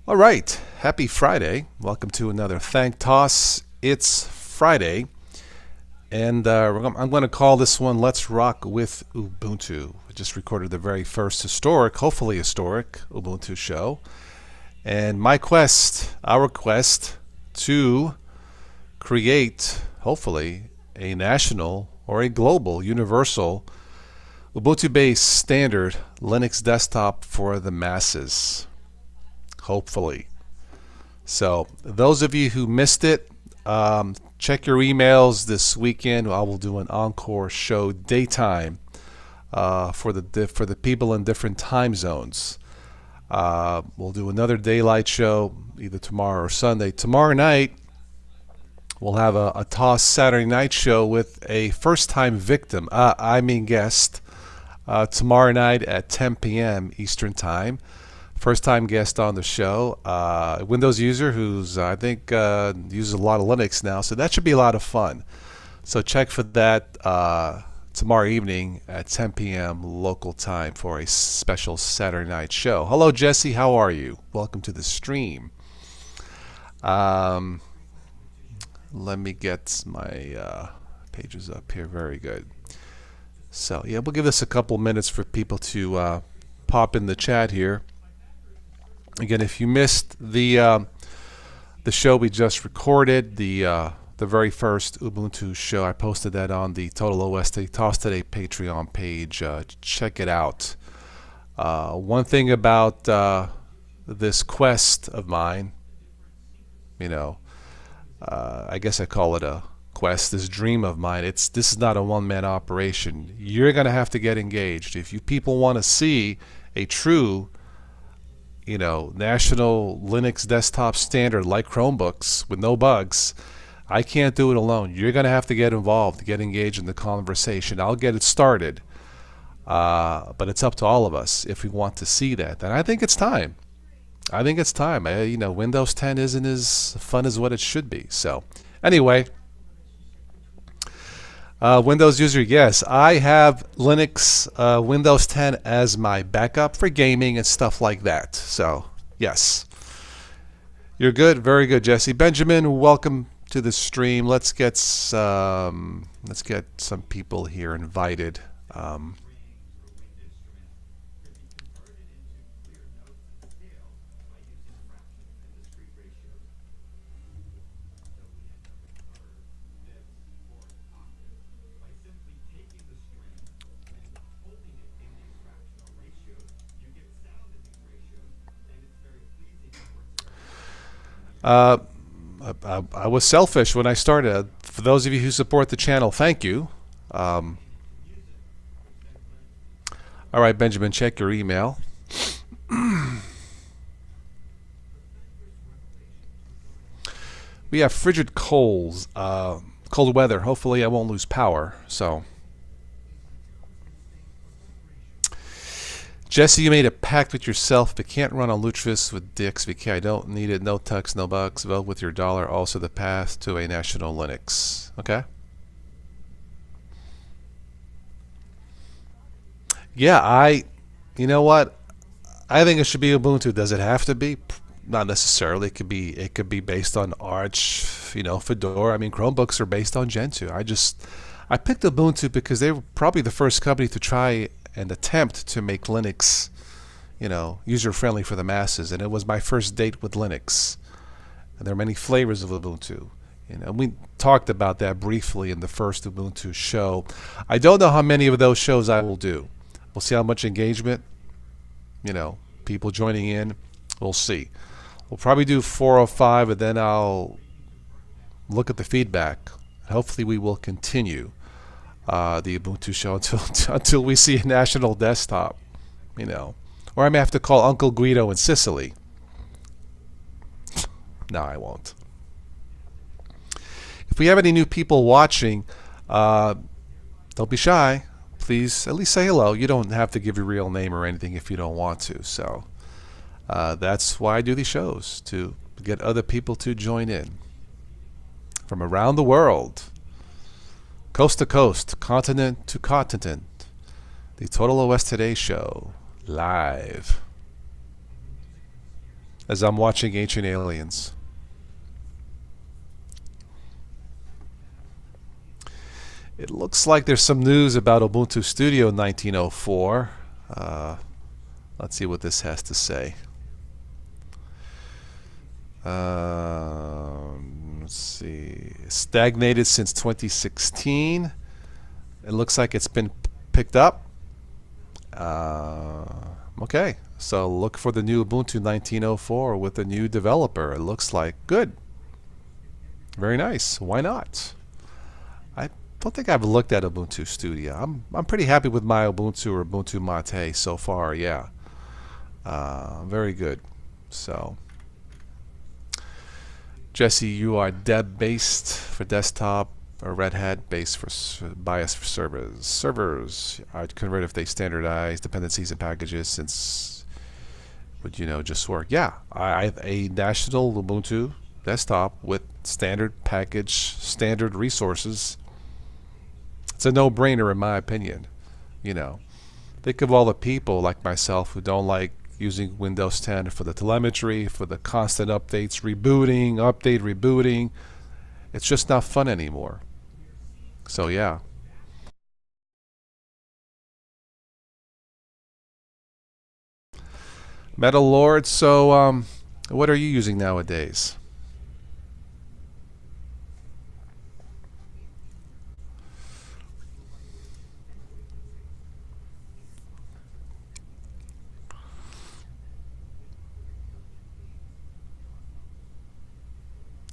All right, happy Friday. Welcome to another Thank TOS. It's Friday, and I'm going to call this one Let's Rock with Ubuntu. I just recorded the very first hopefully historic, Ubuntu show. And our quest to create, hopefully, a national or a global, universal, Ubuntu-based standard Linux desktop for the masses. Hopefully. So those of you who missed it, check your emails this weekend. I will do an encore show daytime for the people in different time zones. We'll do another daylight show either tomorrow or Sunday. Tomorrow night we'll have a TOS Saturday night show with a first-time victim, guest, tomorrow night at 10 p.m. Eastern Time. First-time guest on the show, Windows user who's I think uses a lot of Linux now, so that should be a lot of fun. So check for that tomorrow evening at 10 p.m. local time for a special Saturday night show. Hello, Jesse. How are you? Welcome to the stream. Let me get my pages up here. Very good. So yeah, we'll give this a couple minutes for people to pop in the chat here. Again, if you missed the show we just recorded, the very first Ubuntu show, I posted that on the Total OS TOS Today Patreon page. Check it out. One thing about this quest of mine, I guess I call it a quest, this dream of mine. This is not a one-man operation. You're going to have to get engaged. If you people want to see a true national Linux desktop standard like Chromebooks with no bugs, I can't do it alone. You're going to have to get involved, get engaged in the conversation. I'll get it started, but it's up to all of us if we want to see that. And I think it's time. Windows 10 isn't as fun as what it should be. So anyway, Windows user, yes, I have Linux Windows 10 as my backup for gaming and stuff like that. So yes, you're good, very good, Jesse. Benjamin, welcome to the stream. Let's get some people here invited. I was selfish when I started. For those of you who support the channel, thank you. All right, Benjamin, check your email. We have frigid cold weather. Hopefully I won't lose power. So, Jesse, you made a pact with yourself, but can't run on Lutris with Dix. VK, I don't need it. No tux, no bugs. Vote with your dollar. Also the path to a national Linux. Okay. Yeah, you know what? I think it should be Ubuntu. Does it have to be? Not necessarily. It could be based on Arch, Fedora. I mean, Chromebooks are based on Gentoo. I picked Ubuntu because they were probably the first company to try and attempt to make Linux, user-friendly for the masses. And it was my first date with Linux. And there are many flavors of Ubuntu. We talked about that briefly in the first Ubuntu show. I don't know how many of those shows I will do. We'll see how much engagement, people joining in. We'll see. We'll probably do 4 or 5, and then I'll look at the feedback. Hopefully we will continue the Ubuntu show until we see a national desktop, or I may have to call Uncle Guido in Sicily. No, I won't. If we have any new people watching, don't be shy. Please at least say hello. You don't have to give your real name or anything if you don't want to. So that's why I do these shows, to get other people to join in from around the world. Coast to coast, continent to continent, the Total OS Today show, live. as I'm watching Ancient Aliens. It looks like there's some news about Ubuntu Studio 1904. Let's see what this has to say. Let's see. Stagnated since 2016. It looks like it's been picked up. Okay, so look for the new Ubuntu 1904 with a new developer. It looks like good. Very nice. Why not? I don't think I've looked at Ubuntu Studio. I'm pretty happy with my Ubuntu or Ubuntu Mate so far. Yeah, very good. So, Jesse, you are Deb based for desktop or Red Hat based for bias for servers. Servers I'd convert if they standardize dependencies and packages, since would just work. Yeah, I have a national Ubuntu desktop with standard package, standard resources. It's a no-brainer in my opinion. Think of all the people like myself who don't like using Windows 10 for the telemetry, for the constant updates, rebooting. It's just not fun anymore. So yeah. Metal Lord, so what are you using nowadays?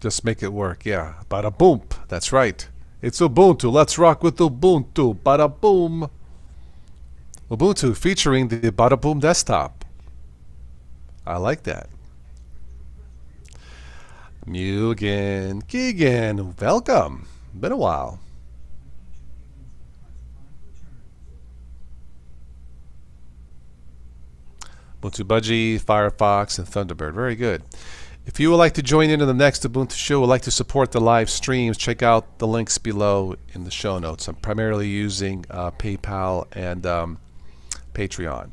Just make it work, yeah. Bada boom. That's right. It's Ubuntu. Let's rock with Ubuntu. Bada boom. Ubuntu featuring the Bada Boom desktop. I like that. Mugen, Keegan, welcome. Been a while. Ubuntu Budgie, Firefox, and Thunderbird. Very good. If you would like to join in on the next Ubuntu show, would like to support the live streams, check out the links below in the show notes. I'm primarily using PayPal and Patreon.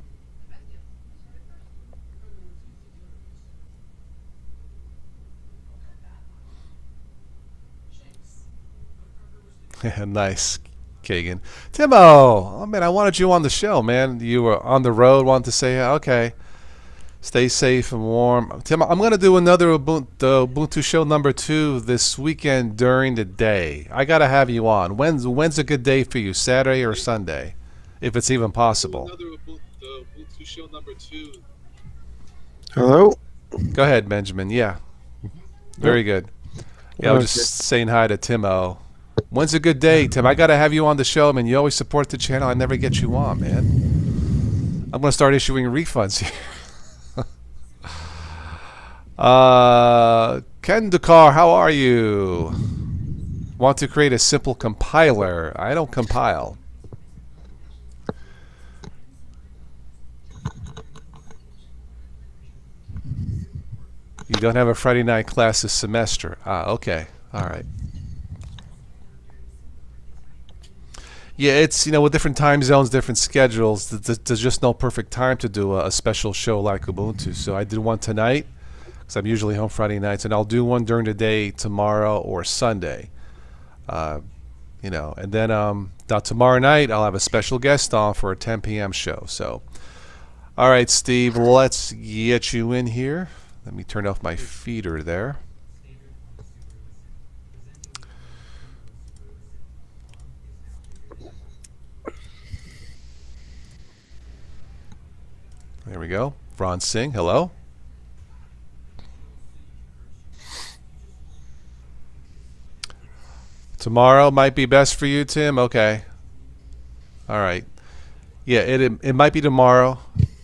Nice, Kagan. Timo, oh man, I wanted you on the show, man. You were on the road, wanted to say, okay. Stay safe and warm. Tim, I'm going to do another Ubuntu show number 2 this weekend during the day. I got to have you on. When's a good day for you, Saturday or Sunday, if it's even possible? Ubuntu show number 2. Hello? Go ahead, Benjamin. Yeah. Very good. Yeah, I was just saying hi to Timo. When's a good day, Tim? I got to have you on the show, man. You always support the channel. I never get you on, man. I'm going to start issuing refunds here. Ken Dakar, how are you? Want to create a simple compiler? I don't compile. You don't have a Friday night class this semester. Okay. All right. Yeah, it's, with different time zones, different schedules, there's just no perfect time to do a special show like Ubuntu. So I did one tonight, because I'm usually home Friday nights, and I'll do one during the day tomorrow or Sunday. And then now tomorrow night I'll have a special guest on for a 10 p.m. show. So, all right, Steve, let's get you in here. Let me turn off my feeder there. There we go. Ron Singh, hello. Tomorrow might be best for you, Tim. Okay. All right. Yeah, it might be tomorrow.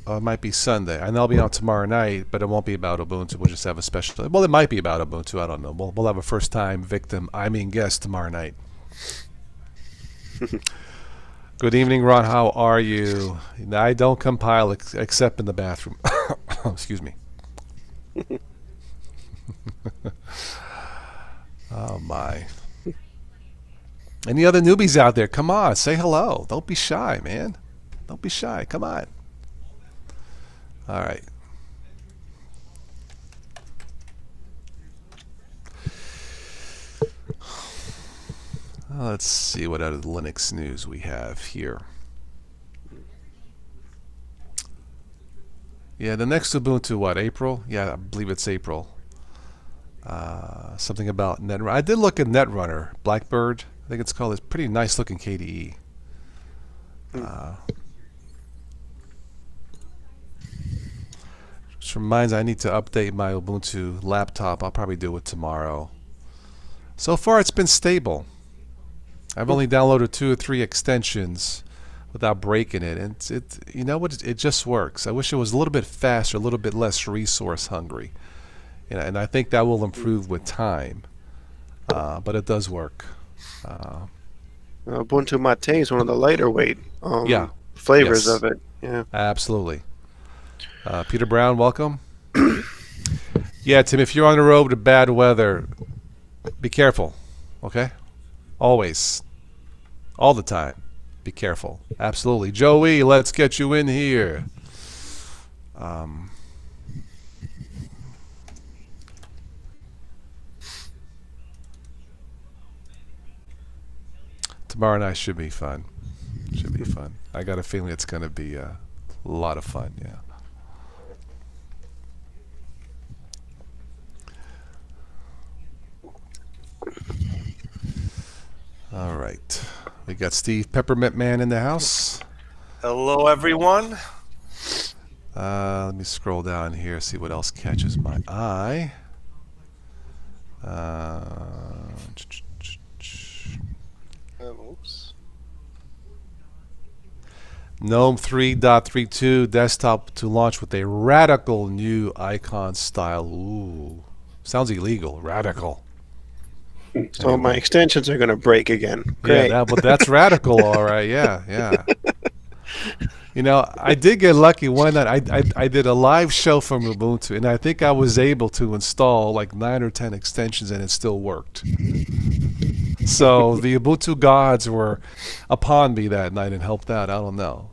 Or it might be Sunday. I know I'll be on tomorrow night, but it won't be about Ubuntu. We'll just have a special. Well, it might be about Ubuntu. I don't know. We'll have a first-time guest tomorrow night. Good evening, Ron. How are you? I don't compile except in the bathroom. Excuse me. Oh, my. Any other newbies out there? Come on, say hello. Don't be shy, man. Don't be shy. Come on. All right. Let's see what other Linux news we have here. Yeah, the next Ubuntu, what, April? Yeah, I believe it's April. Something about Netrunner. I did look at Netrunner, Blackbird. I think it's called. It's pretty nice looking KDE. Which reminds me, I need to update my Ubuntu laptop. I'll probably do it tomorrow. So far, it's been stable. I've only downloaded 2 or 3 extensions without breaking it, and you know what? It just works. I wish it was a little bit faster, a little bit less resource hungry, and I think that will improve with time. But it does work. Ubuntu Mate is one of the lighter weight flavors of it. Yeah, absolutely. Peter Brown, welcome. Yeah, Tim, if you're on the road to bad weather, be careful, okay? Always. All the time. Be careful. Absolutely. Joey, let's get you in here. Tomorrow night should be fun. Should be fun. I got a feeling it's going to be a lot of fun, yeah. All right. We got Steve Peppermint Man in the house. Hello, everyone. Let me scroll down here, see what else catches my eye. oops. GNOME 3.32 desktop to launch with a radical new icon style. Ooh, sounds illegal. Radical. So my extensions are going to break again. Great. Yeah, but that's radical, all right. Yeah, yeah. You know, I did get lucky one night. I did a live show from Ubuntu, and I think I was able to install like 9 or 10 extensions, and it still worked. So the Ubuntu gods were upon me that night and helped out. I don't know.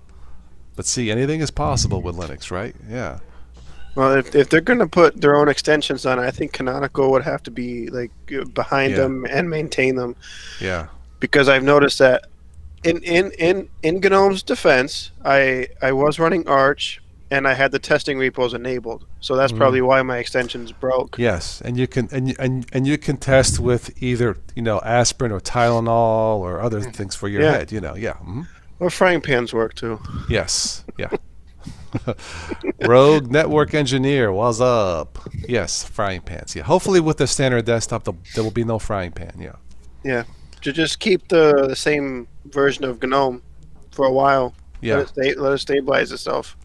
But see, anything is possible with Linux, right? Yeah. Well, if they're going to put their own extensions on, I think Canonical would have to be like behind them and maintain them. Yeah. Because I've noticed that in GNOME's defense, I was running Arch and I had the testing repos enabled. So that's probably why my extensions broke. Yes, and you can and you can test with either aspirin or Tylenol or other things for your head. Or frying pans work too. Yes. Yeah. Rogue Network Engineer, what's up? Yes, frying pans. Yeah. Hopefully with the standard desktop, there will be no frying pan. Yeah. Yeah. To just keep the same version of GNOME for a while. Yeah. Let it stabilize itself.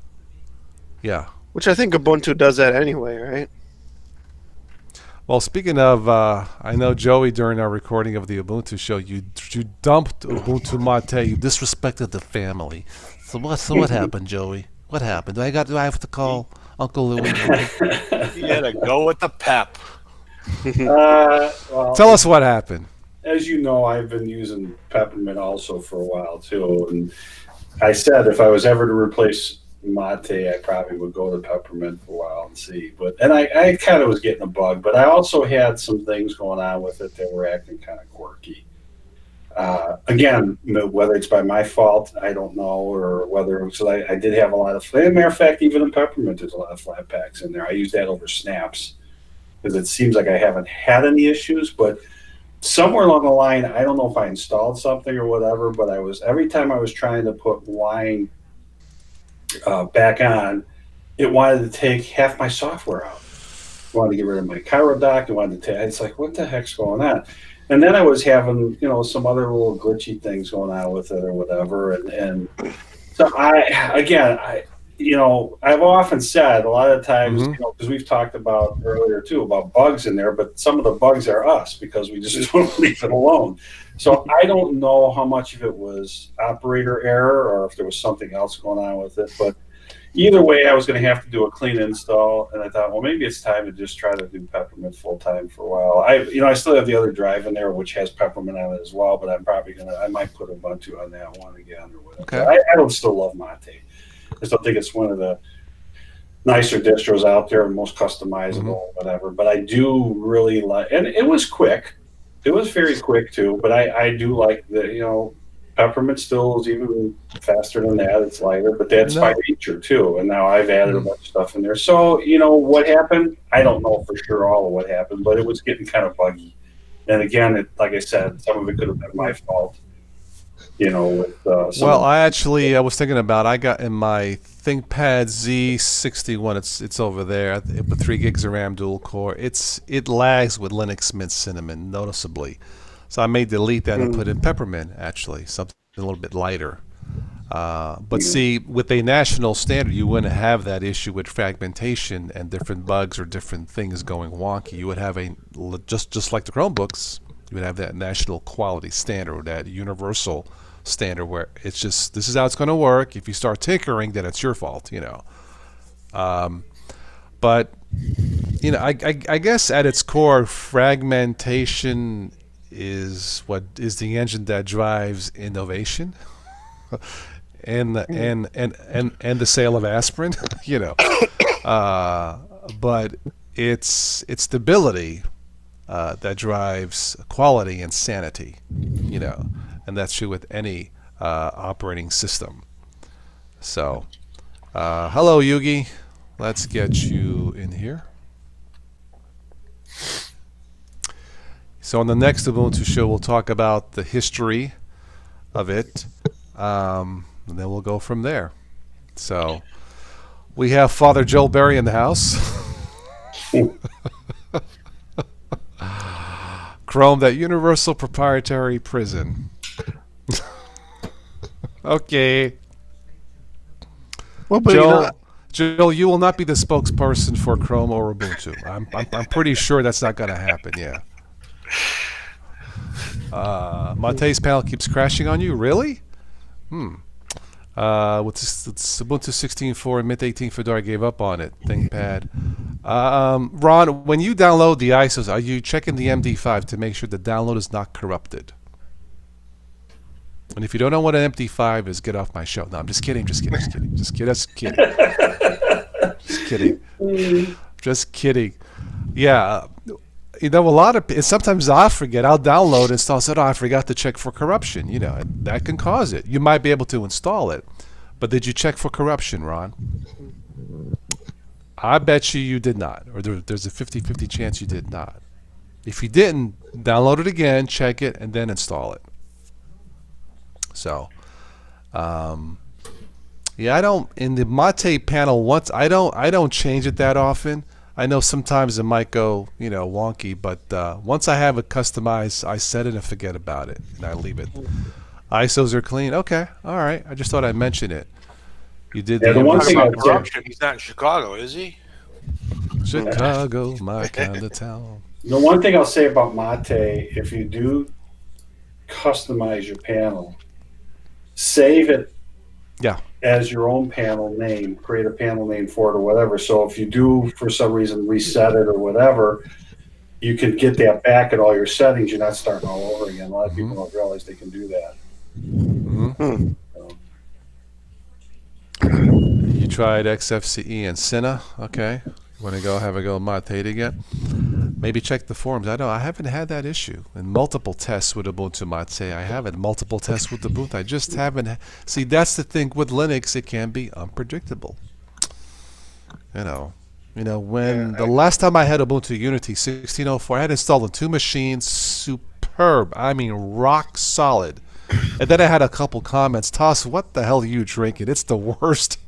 Yeah. Which I think Ubuntu does that anyway, right? Well, speaking of, I know Joey during our recording of the Ubuntu show, you dumped Ubuntu Mate. You disrespected the family. So what happened, Joey? What happened? Do I have to call Uncle Louie? You gotta go with the pep. Well, Tell us what happened. As you know, I've been using Peppermint also for a while too, and I said if I was ever to replace Mate, I probably would go to Peppermint for a while and see. And I kind of was getting a bug, but I also had some things going on with it that were acting kind of quirky. Again, whether it's by my fault, I don't know, or whether it was, I did have a lot of. As a matter of fact, even in Peppermint, there's a lot of flat packs in there. I use that over snaps because it seems like I haven't had any issues, but somewhere along the line, I don't know if I installed something or whatever, but every time I was trying to put Wine back on, it wanted to take half my software out. It wanted to get rid of my Cairo dock. It wanted to take. It's like, what the heck's going on? And then I was having, some other little glitchy things going on with it or whatever. And so I've often said a lot of times, because we've talked about earlier too about bugs in there, but some of the bugs are us because we just don't leave it alone. So I don't know how much of it was operator error or if there was something else going on with it. But either way, I was going to have to do a clean install, and I thought, well, maybe it's time to just try to do Peppermint full time for a while. I still have the other drive in there, which has Peppermint on it as well, but I'm probably I might put Ubuntu on that one again or whatever. Okay. I don't still love Mate. I just don't think it's one of the nicer distros out there, most customizable, whatever. But I do really like, and it was quick. It was very quick too, but I do like the Peppermint still is even faster than that. It's lighter, but that's by nature too. And now I've added a bunch of stuff in there. So what happened? I don't know for sure all of what happened, but it was getting kind of buggy. And again, like I said, some of it could have been my fault. With well, I was thinking about I got in my ThinkPad Z61. It's over there with 3 gigs of RAM, dual core. It lags with Linux Mint Cinnamon noticeably, so I may delete that and put in Peppermint, actually something a little bit lighter. But see, with a national standard, you wouldn't have that issue with fragmentation and different bugs or different things going wonky. You would have just like the Chromebooks, you would have that national quality standard, or that universal standard where it's just, this is how it's going to work. If you start tinkering, then it's your fault, But I guess at its core, fragmentation is what is the engine that drives innovation, and the sale of aspirin, But it's stability that drives quality and sanity, and that's true with any operating system. So, hello, Yugi. Let's get you in here. So on the next Ubuntu show, we'll talk about the history of it, and then we'll go from there. So we have Father Joel Berry in the house. Chrome, that universal proprietary prison. Okay. Well, but Joel, you will not be the spokesperson for Chrome or Ubuntu. I'm pretty sure that's not going to happen. Yeah. Mate's panel keeps crashing on you. Really? With this Ubuntu 16.4 and Mint 18 Fedora, gave up on it. ThinkPad. Ron, when you download the ISOs, are you checking the MD5 to make sure the download is not corrupted? And if you don't know what an MD5 is, get off my show. No, I'm just kidding. Just kidding. Just kidding. Yeah. A lot of sometimes I forget. I'll download and install. Said, I forgot to check for corruption. That can cause it. You might be able to install it, but did you check for corruption, Ron? I bet you did not, or there's a 50-50 chance you did not. If you didn't, download it again, check it, and then install it. So, yeah, I don't in the Mate panel once. I don't change it that often. I know sometimes it might go, wonky, but once I have it customized, I set it and forget about it, and I leave it. ISOs are clean. Okay, all right. I just thought I'd mention it. You did the one thing about corruption. He's not in Chicago, is he? Chicago, my kind of town. The one thing I'll say about Mate, if you do customize your panel, save it as your own panel name, create a panel name for it or whatever. So if you do, for some reason, reset it or whatever, you can get that back at all your settings. You're not starting all over again. A lot of people don't realize they can do that. You tried XFCE and Cinna. Okay. Want to go have a go at Mate again? Maybe check the forums. I haven't had that issue. And multiple tests with Ubuntu Mate. I haven't. Multiple tests with Ubuntu. I just haven't. See, that's the thing with Linux. It can be unpredictable. When the last time I had Ubuntu Unity 16.04, I had installed on 2 machines. Superb. I mean, rock solid. And then I had a couple comments. TOS, what the hell are you drinking? It's the worst.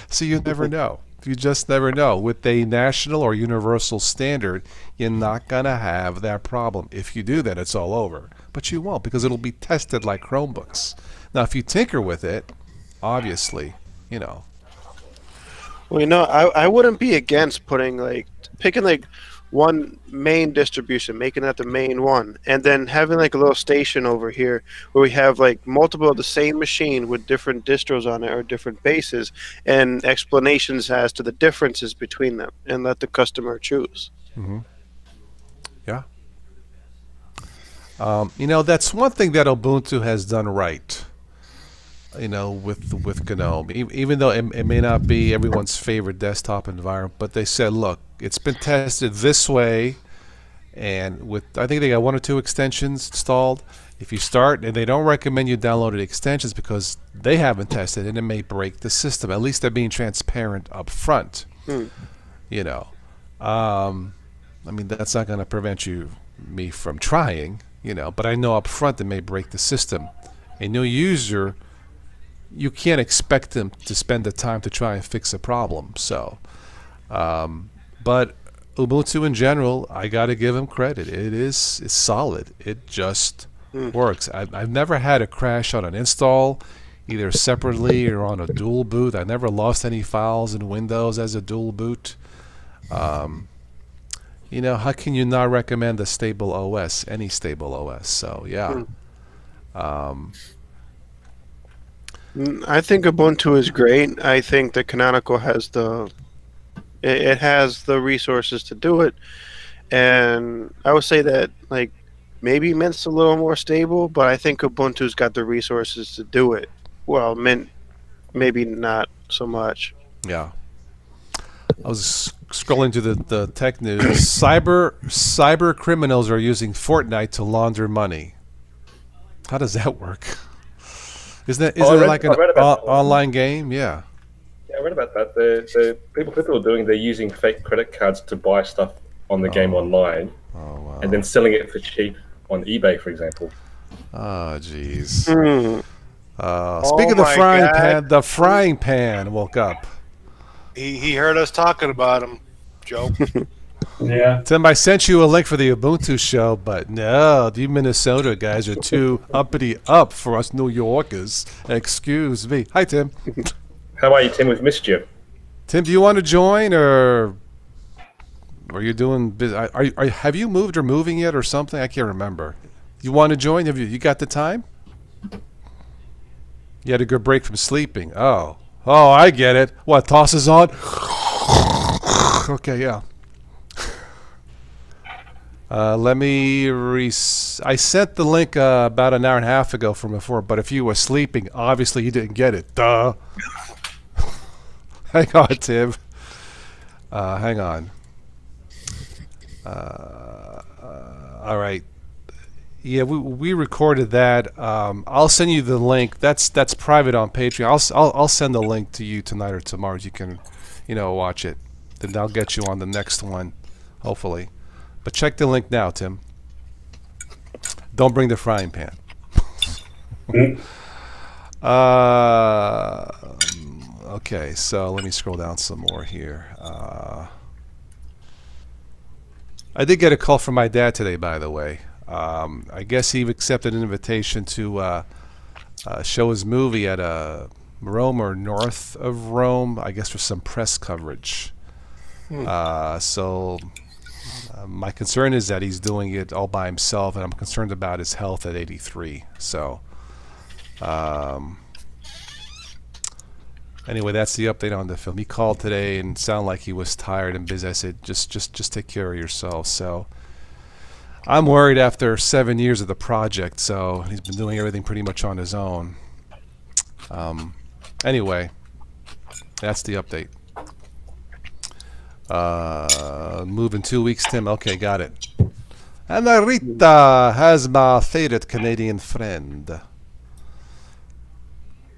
So you never know. You just never know. With a national or universal standard, you're not going to have that problem. If you do that, it's all over. But you won't, because it'll be tested like Chromebooks. Now, if you tinker with it, obviously, Well, I wouldn't be against picking one main distribution, making that the main one, and then having a little station over here where we have multiple of the same machine with different distros on it or different bases and explanations as to the differences between them, and let the customer choose. Yeah. That's one thing that Ubuntu has done right. With GNOME, even though it may not be everyone's favorite desktop environment, but they said, look, it's been tested this way, and I think they got 1 or 2 extensions installed. If you start, and they don't recommend you download the extensions because they haven't tested and it may break the system. At least they're being transparent up front. You know, I mean, that's not going to prevent me from trying, you know, but I know up front it may break the system. A new user, you can't expect them to spend the time to try and fix a problem. So, but Ubuntu in general, I got to give them credit. It's solid. It just works. I've never had a crash on an install, either separately or on a dual boot. I never lost any files in Windows as a dual boot. You know, how can you not recommend a stable OS, any stable OS? So, yeah. I think Ubuntu is great. I think the Canonical has it has the resources to do it, and I would say that like maybe Mint's a little more stable, but I think Ubuntu's got the resources to do it. Well, Mint maybe not so much. Yeah. I was scrolling to the tech news. Cyber criminals are using Fortnite to launder money. How does that work? Isn't it like an online game? Yeah. Yeah, I read about that. The people are doing, they're using fake credit cards to buy stuff on the game online, wow. and then selling it for cheap on eBay, for example. Oh, jeez. Speaking of the frying pan, the frying pan woke up. He heard us talking about him, Joe. Yeah. Tim, I sent you a link for the Ubuntu show, but no, you Minnesota guys are too uppity up for us New Yorkers. Excuse me. Hi, Tim. How are you, Tim? We've missed you. Tim, do you want to join, or are you doing? Have you moved or moving yet, or something? I can't remember. You want to join? Have you got the time? You had a good break from sleeping. Oh, I get it. What, TOS is on? Okay, yeah. Let me I sent the link about an hour and a half ago from before, but if you were sleeping, obviously you didn't get it. Duh. Hang on, Tim. Hang on. All right. Yeah, we recorded that. I'll send you the link. That's private on Patreon. I'll send the link to you tonight or tomorrow. You can, watch it. Then I'll get you on the next one, hopefully. But check the link now, Tim. Don't bring the frying pan. Okay, so let me scroll down some more here. I did get a call from my dad today, by the way. I guess he accepted an invitation to show his movie at Rome or north of Rome, I guess for some press coverage. So my concern is that he's doing it all by himself, and I'm concerned about his health at 83. So anyway, that's the update on the film. He called today and sounded like he was tired and busy. I said, just take care of yourself. So I'm worried after 7 years of the project, so he's been doing everything pretty much on his own. Anyway, that's the update. Move in 2 weeks, Tim. Okay, got it. And Rita has my favorite Canadian friend.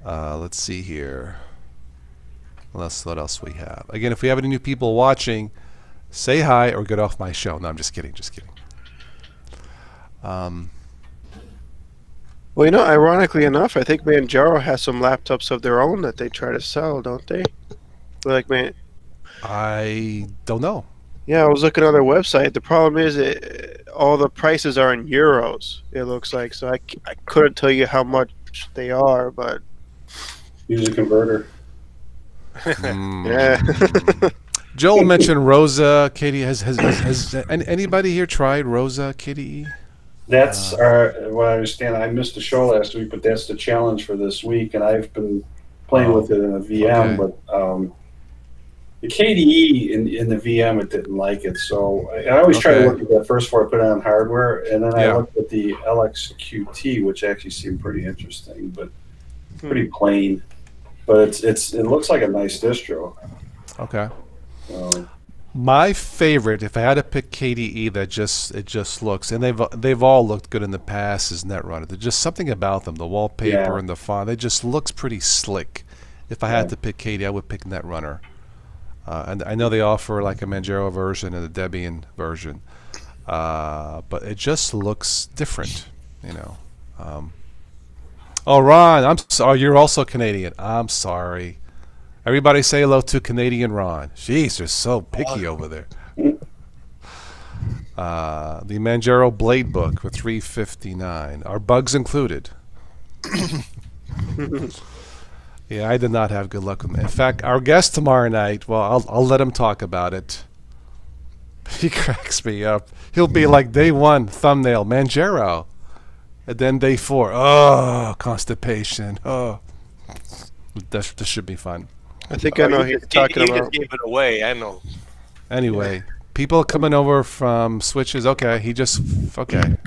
Let's see here. What else we have? Again, if we have any new people watching, say hi or get off my show. No, I'm just kidding. Well, ironically enough, I think Manjaro has some laptops of their own that they try to sell, don't they? Like, man, I don't know. Yeah, I was looking on their website. The problem is all the prices are in euros, it looks like. So I couldn't tell you how much they are, but... Use a converter. Yeah. Joel mentioned Rosa. Katie, has anybody here tried Rosa, KDE? That's what I understand. I missed the show last week, but that's the challenge for this week, and I've been playing with it in a VM. Okay. But the KDE in the VM, it didn't like it. So I always try to look at that first before I put it on hardware, and then I looked at the LXQT, which actually seemed pretty interesting, but pretty plain. But it looks like a nice distro. Okay. My favorite, if I had to pick KDE, it just looks, and they've all looked good in the past, is Netrunner. There's just something about them, the wallpaper and the font. It just looks pretty slick. If I had to pick KDE, I would pick Netrunner. And I know they offer like a Manjaro version and a Debian version, but it just looks different, you know. Oh, Ron, I'm sorry. You're also Canadian. I'm sorry. Everybody say hello to Canadian Ron. Jeez, they're so picky over there. The Manjaro Blade Book for $3.59. Are bugs included? Yeah, I did not have good luck with them. In fact, our guest tomorrow night, well, I'll let him talk about it. He cracks me up. He'll be like, day 1, thumbnail, Manjaro. And then day 4, oh, constipation. Oh, this should be fun. I think I know what he's talking about. He just gave it away. I know. Anyway, people coming over from switches. Okay, okay.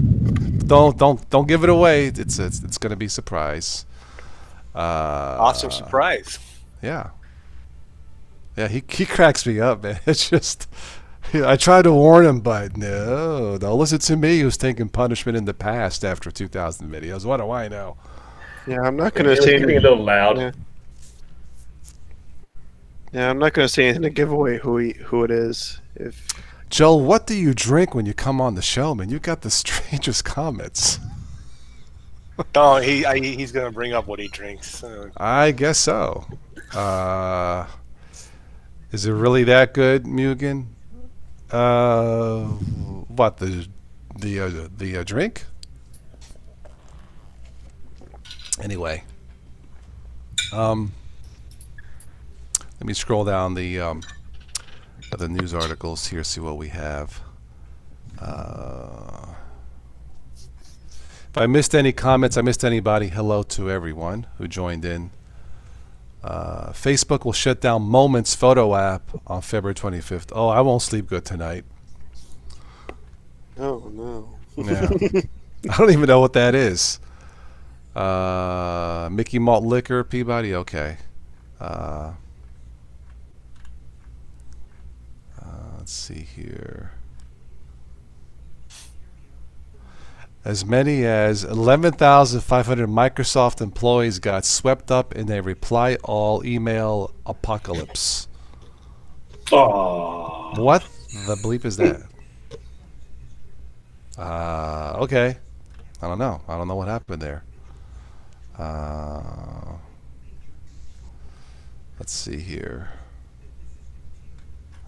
Don't give it away. It's going to be a surprise. Awesome surprise. Yeah. Yeah, he cracks me up, man. It's just, I tried to warn him, but no, don't listen to me, who's taken punishment in the past after 2,000 videos. What do I know? Yeah, I'm not going to say anything. A little loud. Yeah, I'm not going to say anything to give away who it is. If Joel, what do you drink when you come on the show, man? You got the strangest comments. No, he's going to bring up what he drinks. I guess so. Is it really that good, Mugen? What, the drink? Anyway, let me scroll down the news articles here, see what we have. If I missed any comments, I missed anybody, hello to everyone who joined in. Facebook will shut down Moments photo app on February 25th. Oh, I won't sleep good tonight. Oh, no. Yeah. I don't even know what that is. Mickey Malt Liquor, Peabody, okay. Let's see here. As many as 11,500 Microsoft employees got swept up in a reply all email apocalypse. Aww. What the bleep is that? Okay. I don't know. I don't know what happened there. Let's see here.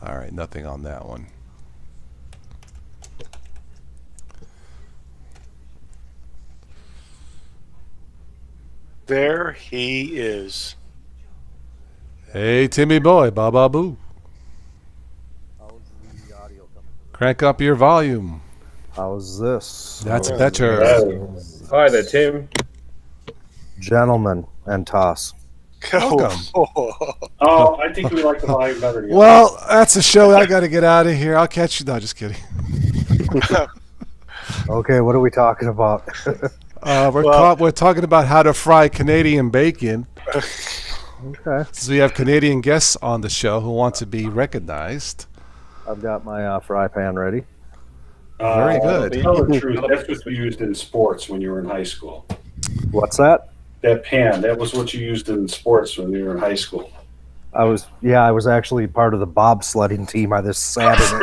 All right, nothing on that one. There he is. Hey, Timmy boy, ba boo. Crank up your volume. How's this? That's better. Hi there, Tim. Gentlemen and TOS. Welcome. Oh, I think we like the volume better together. Well, that's a show. I got to get out of here. I'll catch you. No, just kidding. Okay, what are we talking about? We're talking about how to fry Canadian bacon. Okay. So we have Canadian guests on the show who want to be recognized. I've got my fry pan ready. Very good. Tell the truth, that's what you used in sports when you were in high school. What's that? That pan, that was what you used in sports when you were in high school. I was actually part of the bobsledding team. I just sat in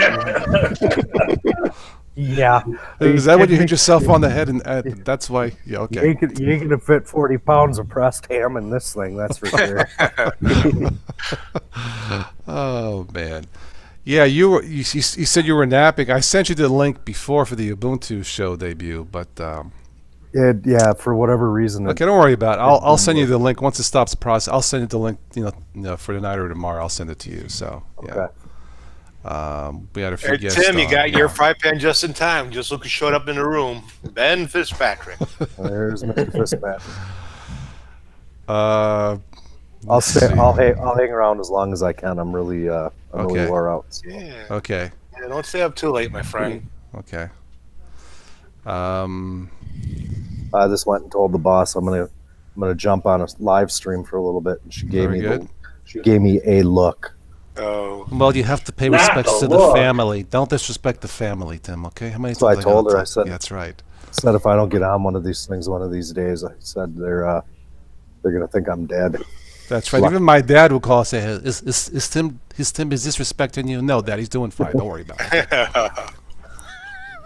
it. Yeah. Is that when you hit yourself on the head? And that's why? Yeah, okay. You ain't gonna fit 40 pounds of pressed ham in this thing, that's for sure. Oh, man. Yeah, you said you were napping. I sent you the link before for the Ubuntu show debut, but yeah, for whatever reason. Okay, don't worry about it. I'll send you the link once it stops the process. I'll send you the link, for tonight or tomorrow. I'll send it to you. So yeah. Okay. We had a few Hey, guests. Tim, you got your yeah. fry pan just in time. Just look who showed up in the room. Ben Fitzpatrick. There's Mr. Fitzpatrick. I'll I'll hang around as long as I can. I'm really really wore out. So. Yeah. Okay. Yeah. Don't stay up too late, my friend. Okay. I just went and told the boss I'm gonna jump on a live stream for a little bit, and she gave me a look. Oh. Well, you have to pay Not respects the to the look. family. Don't disrespect the family, Tim. Okay? How many That's what I times told gotta her. I tell- said, Yeah, that's right. said if I don't get on one of these things one of these days, I said they're gonna think I'm dead. That's right. Luck. Even my dad would call and say, "Is Tim is disrespecting you?" No, Dad, he's doing fine. Don't worry about it.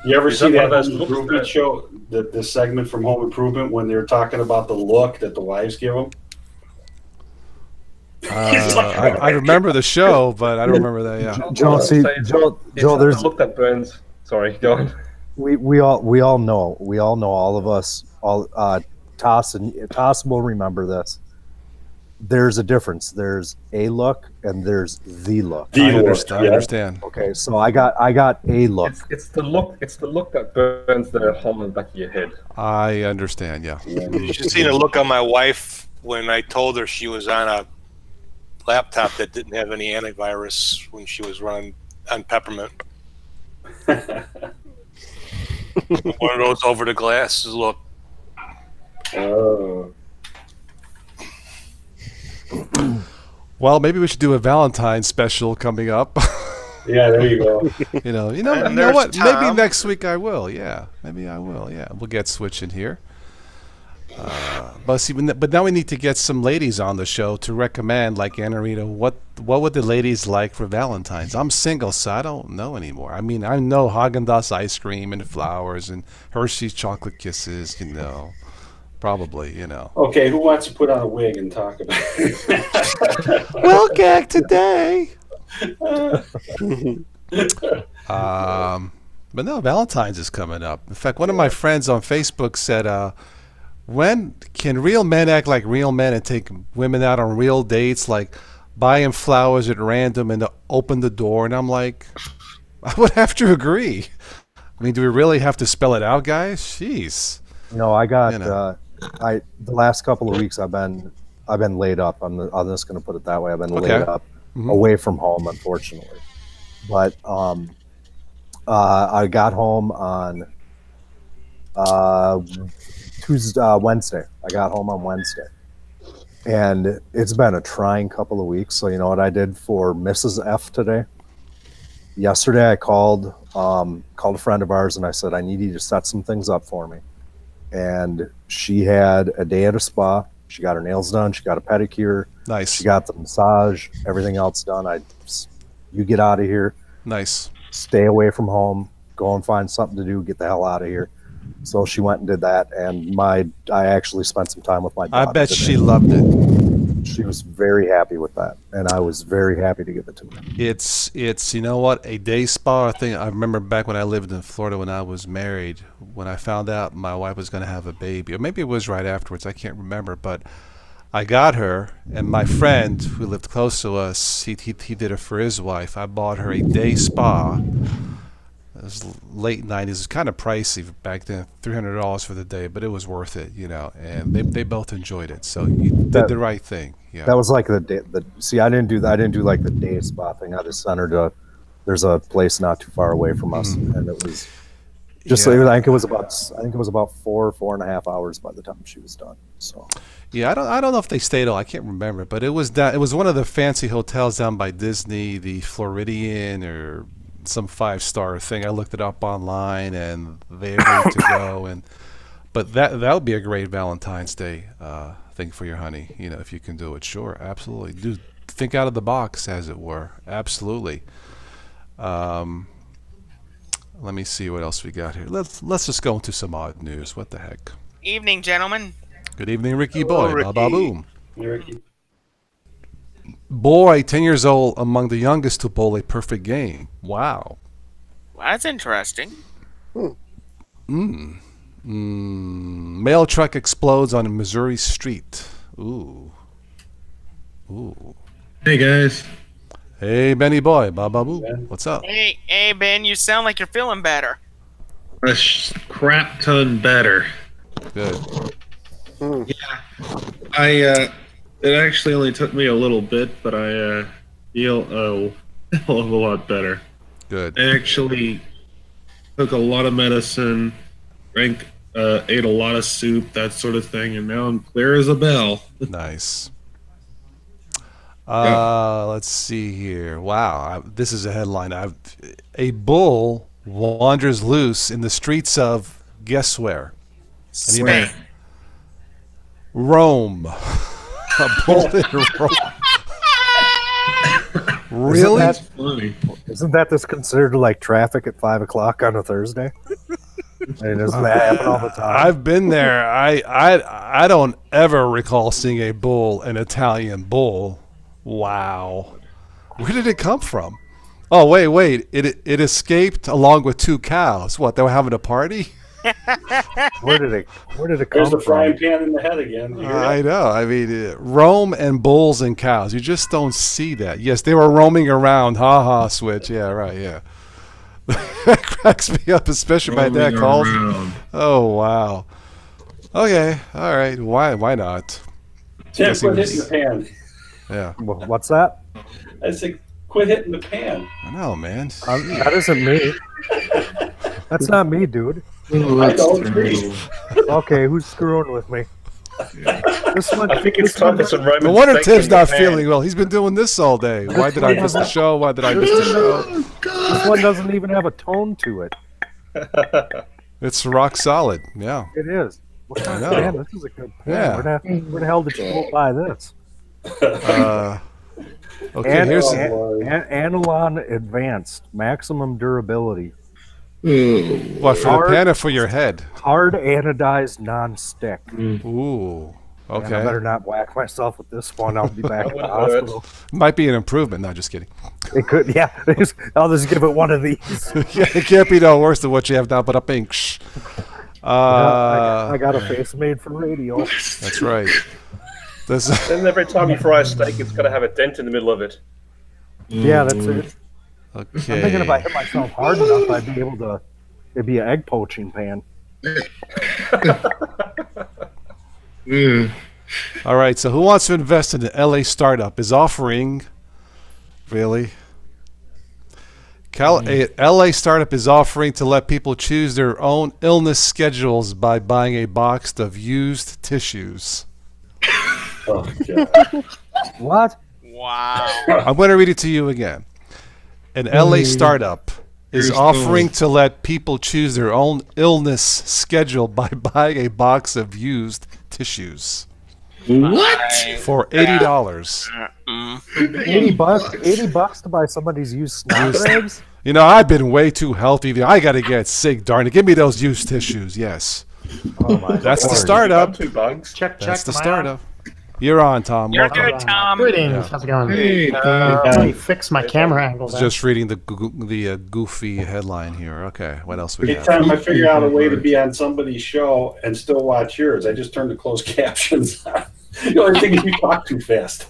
You ever Is see that one that of those Home looks Improvement that- show, the segment from Home Improvement when they're talking about the look that the wives give them? I remember the show, but I don't remember that. Yeah. Joe, see, Joe, there's the look that burns. Sorry, go on. we all know all of us Toss will remember this. There's a difference. There's a look and there's the look. The I look, understand. I yeah. understand. Okay, so I got a look. It's the look. It's the look that burns the hole in the back of your head. I understand. Yeah. You should see the look on my wife when I told her she was on a laptop that didn't have any antivirus when she was running on Peppermint. One of those over the glasses look. Oh. Well, maybe we should do a Valentine's special coming up. Yeah, there you go. you know And what? there's Maybe Tom. next week I will. Yeah, maybe I will. Yeah, we'll get switching here. But see, but now we need to get some ladies on the show to recommend, like Anna Rita, what would the ladies like for Valentine's? I'm single, so I don't know anymore. I mean, I know Haagen-Dazs ice cream and flowers and Hershey's chocolate kisses. You know, probably. You know. Okay, who wants to put on a wig and talk about it? Well, gag today. But no, Valentine's is coming up. In fact, one of my friends on Facebook said, when can real men act like real men and take women out on real dates, like buy them flowers at random and open the door? And I'm like, I would have to agree. I mean, do we really have to spell it out, guys? Jeez. No, I got You know. the last couple of weeks I've been laid up. I'm just going to put it that way. I've been Okay. laid up Mhm. away from home, unfortunately. But I got home on Wednesday. I got home on Wednesday, and it's been a trying couple of weeks. So you know what I did for Mrs. F today? Yesterday, I called a friend of ours, and I said I need you to set some things up for me. And she had a day at a spa. She got her nails done. She got a pedicure. Nice. She got the massage. Everything else done. You get out of here. Nice. Stay away from home. Go and find something to do. Get the hell out of here. So she went and did that, and I actually spent some time with my I daughter bet today. she loved it. She was very happy with that, and I was very happy to give it to her. It's you know what, a day spa thing. I remember back when I lived in Florida when I was married, when I found out my wife was going to have a baby, or maybe it was right afterwards, I can't remember, but I got her, and my friend who lived close to us, he did it for his wife. I bought her a day spa. It was late 90s. It was kind of pricey back then, $300 for the day, but it was worth it, you know. And they both enjoyed it. So you did the right thing. Yeah. That was like the day. See, I didn't do that. I didn't do like the day spa thing. I just sent her to. There's a place not too far away from us, and it was just. Yeah. I think it was about 4.5 hours by the time she was done. So. Yeah, I don't know if they stayed. I can't remember, but it was that. It was one of the fancy hotels down by Disney, the Floridian or some 5-star thing. I looked it up online, and they agreed to go. But that would be a great Valentine's Day thing for your honey. You know, if you can do it, sure, absolutely. Do think out of the box, as it were. Absolutely. Let me see what else we got here. Let's just go into some odd news. What the heck? Evening, gentlemen. Good evening, Ricky Hello, boy. Ricky. Ba boom. Ricky. Boy, 10 years old, among the youngest to bowl a perfect game. Wow. Well, that's interesting. Mail truck explodes on a Missouri street. Ooh. Hey guys, Hey, Benny boy. Ba ba boo. Ben. What's up? Hey, Ben, you sound like you're feeling better. a crap ton better. Good. It actually only took me a little bit, but I feel a hell of a lot better. Good. I actually took a lot of medicine, ate a lot of soup, that sort of thing, and now I'm clear as a bell. Nice. Let's see here. Wow, this is a headline. A bull wanders loose in the streets of guess where? Spain. Rome. A bull in Rome. Really? Isn't that this considered like traffic at 5 o'clock on a Thursday? I mean, doesn't that happen all the time? I've been there. I don't ever recall seeing a bull, an Italian bull. Wow. Where did it come from? Oh, wait. It escaped along with 2 cows. What, they were having a party? Where did it come There's the from? frying pan in the head again. I know. I mean, Rome and bulls and cows. You just don't see that. Yes, they were roaming around. Ha ha, Switch. Yeah, right, yeah. That cracks me up, especially my dad calls. Oh, wow. Okay, all right. Why not? Tim, quit hitting the pan. Yeah. What's that? I said, quit hitting the pan. I know, man. That isn't me. That's not me, dude. I don't agree. Okay, who's screwing with me? This one, I think it's time for some Roman. No wonder steak Tim's in the not pan. feeling well. He's been doing this all day. Why did I miss the show? Why did I miss the show? this one doesn't even have a tone to it. It's rock solid. Yeah. It is. What kind I of know. man? This is a good plan. Yeah. Where the hell did you go buy this? Okay, here's Analon Advanced Maximum Durability. what, for the pan or for your head? Hard anodized non-stick. Ooh. Man, I Okay. better not whack myself with this one. I'll be back at the wouldn't do it. hospital. Might be an improvement. No, just kidding. It could, yeah. I'll just give it one of these. Yeah, it can't be no worse than what you have now, but a pink. I got a face made for radio. That's right. This Then every time you fry a steak, it's got to have a dent in the middle of it. Yeah, that's it. okay. I'm thinking if I hit myself hard enough, I'd be able to. It'd be an egg poaching pan. All right, so who wants to invest in an LA startup is offering, really? A LA startup is offering to let people choose their own illness schedules by buying a box of used tissues. Oh, God. What? Wow. I'm going to read it to you again. An LA startup is offering to let people choose their own illness schedule by buying a box of used tissues. What? For $80. $80 to buy somebody's used snot rags? You know, I've been way too healthy. I got to get sick, darn it. Give me those used tissues, yes. Oh my That's the Lord. startup. 2 bugs. Check. That's the am I on? startup. You're on, Tom. You're Welcome. good, Tom. Greetings. Yeah. How's it going? Hey, Let me fix my camera angles. Just reading the goofy headline here. Okay, what else we have? Anytime I figure out a way to be on somebody's show and still watch yours, I just turn the closed captions on. The only thing is you talk too fast.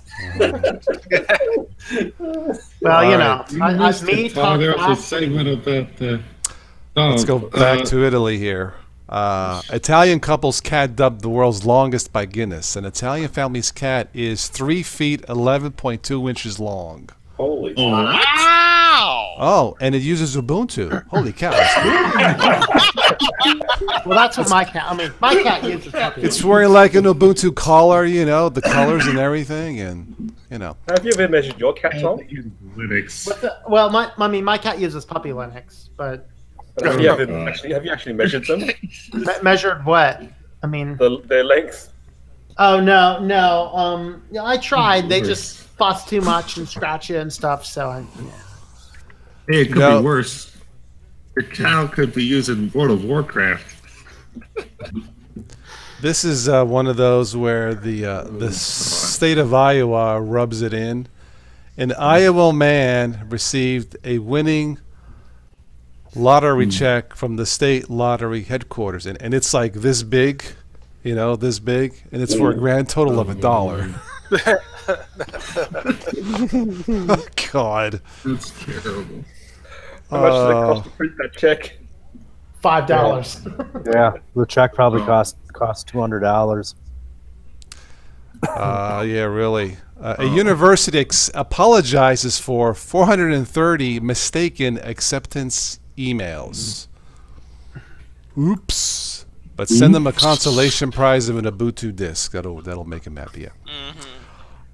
Well, you know, There was a segment about. Let's go back to Italy here. Italian couple's cat dubbed the world's longest by Guinness. An Italian family's cat is 3 feet 11.2 inches long. Holy Wow. Oh, and it uses Ubuntu. Holy cow! Well, that's what my cat. I mean, my cat uses puppy. It's wearing like an Ubuntu collar, you know, the colors and everything, and you know. Have you ever measured your cat, Tom? Linux. Well, my cat uses puppy Linux, but Have you actually measured them? measured what? I mean, Their length? oh no. Yeah, I tried. They just fuss too much and scratch you and stuff. So Hey, it could No. be worse. Your cow could be using World of Warcraft. This is one of those where the state of Iowa rubs it in. An Iowa man received a winning lottery check from the state lottery headquarters, and it's like this big, you know, this big, and it's for a grand total of $1. God. That's terrible. How much does it cost to print that check? $5. Yeah, the check probably cost $200. Yeah, really. A university apologizes for 430 mistaken acceptance emails. Oops. But send them a consolation prize of an Ubuntu disk. That'll make them happy. Yeah.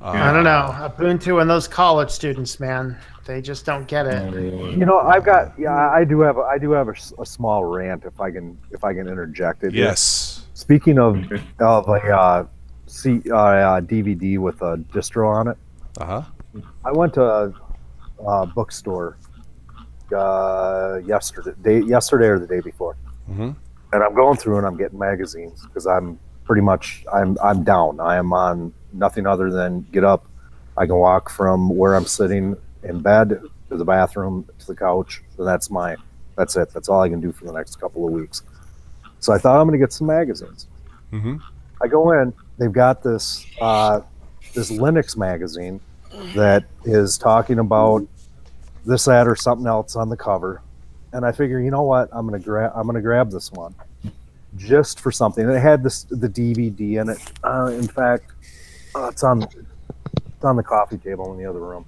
I don't know. Ubuntu and those college students, man, they just don't get it. You know, I do have a small rant if I can interject it. Yes. Speaking of a DVD with a distro on it. I went to a bookstore yesterday or the day before, and I'm going through and I'm getting magazines because I'm down. I am on nothing other than get up. I can walk from where I'm sitting in bed to the bathroom to the couch. So that's it. That's all I can do for the next couple of weeks. So I thought I'm going to get some magazines. I go in. They've got this Linux magazine that is talking about this, that, or something else on the cover, and I figure, you know what, I'm gonna grab this one just for something. And it had the DVD in it. In fact, it's on the coffee table in the other room.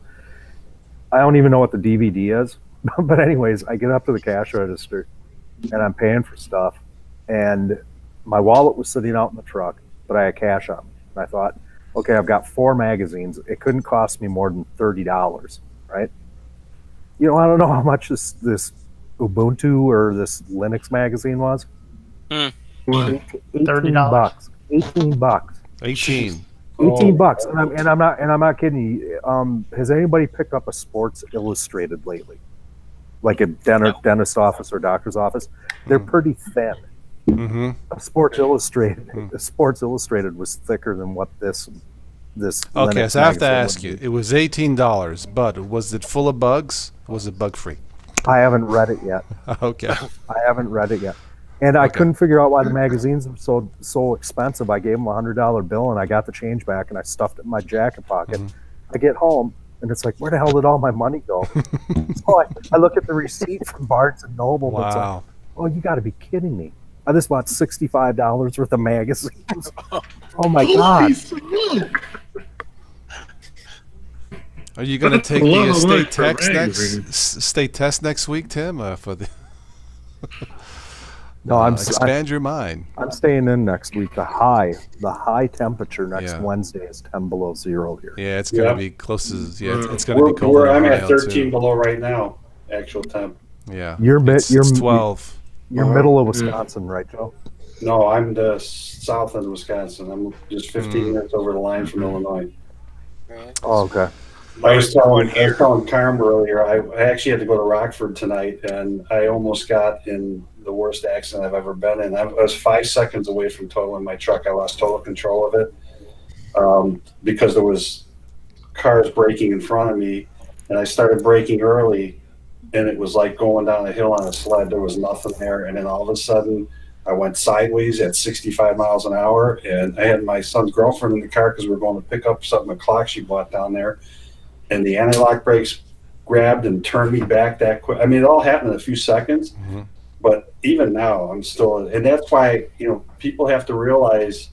I don't even know what the DVD is, but anyways, I get up to the cash register and I'm paying for stuff, and my wallet was sitting out in the truck, but I had cash on me. And I thought, okay, I've got 4 magazines. It couldn't cost me more than $30, right? You know, I don't know how much this Ubuntu or this Linux magazine was. $18. $18. 18. $18, and I'm not kidding you. Has anybody picked up a Sports Illustrated lately? Like a dentist office or doctor's office? They're pretty thin. Sports Illustrated. Sports Illustrated was thicker than what this. Okay, Linux so I have to magazine ask you. It was $18, but was it full of bugs? Was it bug free? I haven't read it yet. Okay. I haven't read it yet. And I couldn't figure out why the magazines were so expensive. I gave them a $100 bill, and I got the change back, and I stuffed it in my jacket pocket. I get home, and it's like, where the hell did all my money go? So I look at the receipt from Barnes and Noble. Wow. It's like, oh, you got to be kidding me. I just bought $65 worth of magazines. Oh, my God. Are you going to take the state test next week, Tim? For the No, expand your mind. I'm staying in next week. The high temperature next Wednesday is 10 below 0 here. Yeah, it's going to be close to it's going to be cold. I'm at 13 below right now. Actual temp. Yeah, you're 12. You're middle of Wisconsin, right, Joe? No, I'm the south end of Wisconsin. I'm just 15 minutes over the line from Illinois. Oh, okay. I was telling Carm earlier, I actually had to go to Rockford tonight, and I almost got in the worst accident I've ever been in. I was 5 seconds away from totaling my truck. I lost total control of it because there was cars braking in front of me, and I started braking early, and it was like going down a hill on a sled. There was nothing there, and then all of a sudden, I went sideways at 65 miles an hour, and I had my son's girlfriend in the car because we were going to pick up something, a clock she bought down there. And the anti-lock brakes grabbed and turned me back that quick. I mean, it all happened in a few seconds. But even now, I'm still, and that's why, people have to realize,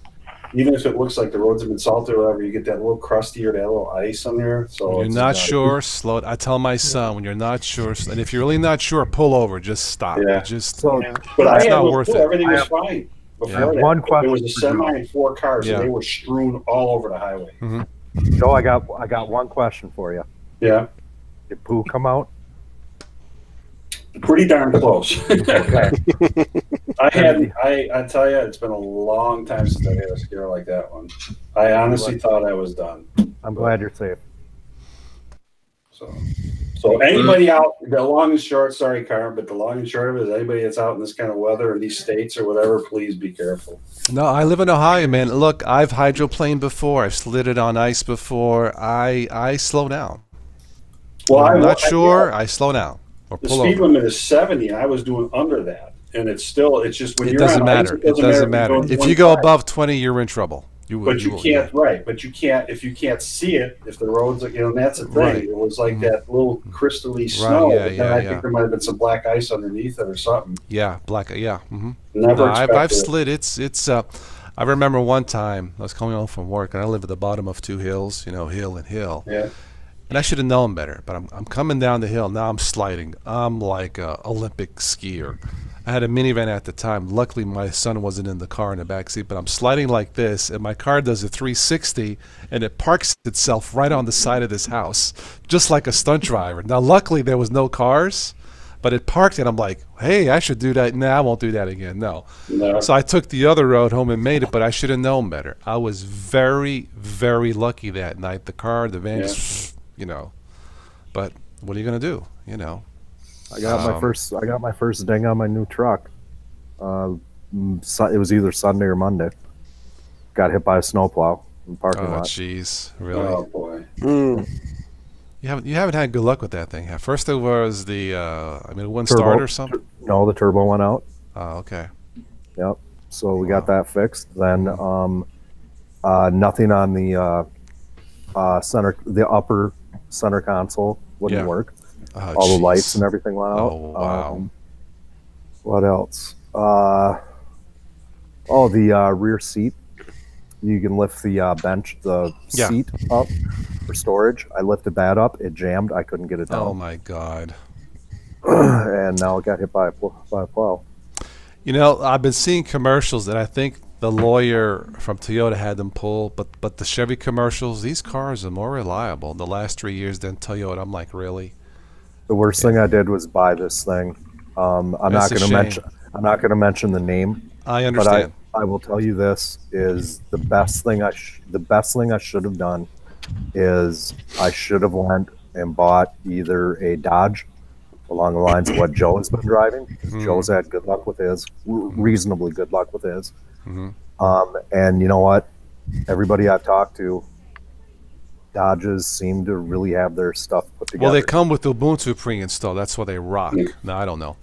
even if it looks like the roads have been salted or whatever, you get that little crusty or that little ice on there. So when you're not sure, slow it. I tell my son, when you're not sure, and if you're really not sure, pull over. Just stop. Yeah. But it's not worth it. Everything was fine. Before that, one question. There was a semi and 4 cars, and they were strewn all over the highway. Joe, I got one question for you. Yeah. Did poo come out? Pretty darn close. I tell you, it's been a long time since I had a scare like that one. I honestly thought I was done. I'm glad you're safe. So anybody out, the long and short, sorry, Carm, but the long and short of it is anybody that's out in this kind of weather in these states or whatever, please be careful. No, I live in Ohio, man. Look, I've hydroplaned before. I've slid it on ice before. I slow down. Well, I'm not sure. I slow down or the pull speed over. limit is 70, and I was doing under that, and it's just when It you're doesn't on matter. ice, It doesn't matter. If you go above 20, you're in trouble. But you can't, right? But you can't if you can't see it. If the roads, and that's the thing. Right. It was like that little crystally snow. Yeah, but then I think there might have been some black ice underneath it or something. Yeah, black. Yeah. Never. I've slid. It's. I remember one time I was coming home from work, and I live at the bottom of 2 hills. Hill and hill. Yeah. And I should have known better, but I'm coming down the hill now. I'm sliding. I'm like a Olympic skier, I had a minivan at the time. Luckily, my son wasn't in the car in the back seat, but I'm sliding like this, and my car does a 360, and it parks itself right on the side of this house, just like a stunt driver. Now, luckily, there was no cars, but it parked, and I'm like, hey, I should do that. Nah, I won't do that again. No. So I took the other road home and made it, but I should have known better. I was very, very lucky that night. The car, the van, you know. But what are you going to do, you know? I got my first ding on my new truck. It was either Sunday or Monday. Got hit by a snowplow in the parking lot. Oh, jeez, really? Oh boy. You haven't had good luck with that thing. First it was the it wouldn't Turbo- start or something. No, the turbo went out. Oh, okay. Yep. So we got that fixed. Then nothing on the the upper center console wouldn't work. Oh, all the jeez. lights and everything went out. Oh, wow. What else? The rear seat. You can lift the seat up for storage. I lifted that up. It jammed. I couldn't get it down. Oh my God. And now it got hit by a plow. You know, I've been seeing commercials that I think the lawyer from Toyota had them pull, but the Chevy commercials, these cars are more reliable the last 3 years than Toyota. I'm like, really? The worst thing I did was buy this thing. I'm not going to mention the name. I understand. But I will tell you this is the best thing I should have done is I should have went and bought either a Dodge along the lines of what Joe has been driving. Joe's had good luck with his, reasonably good luck with his. And you know what? Everybody I've talked to, Dodges seem to really have their stuff put together. Well, they come with Ubuntu pre-installed. That's why they rock. No, I don't know.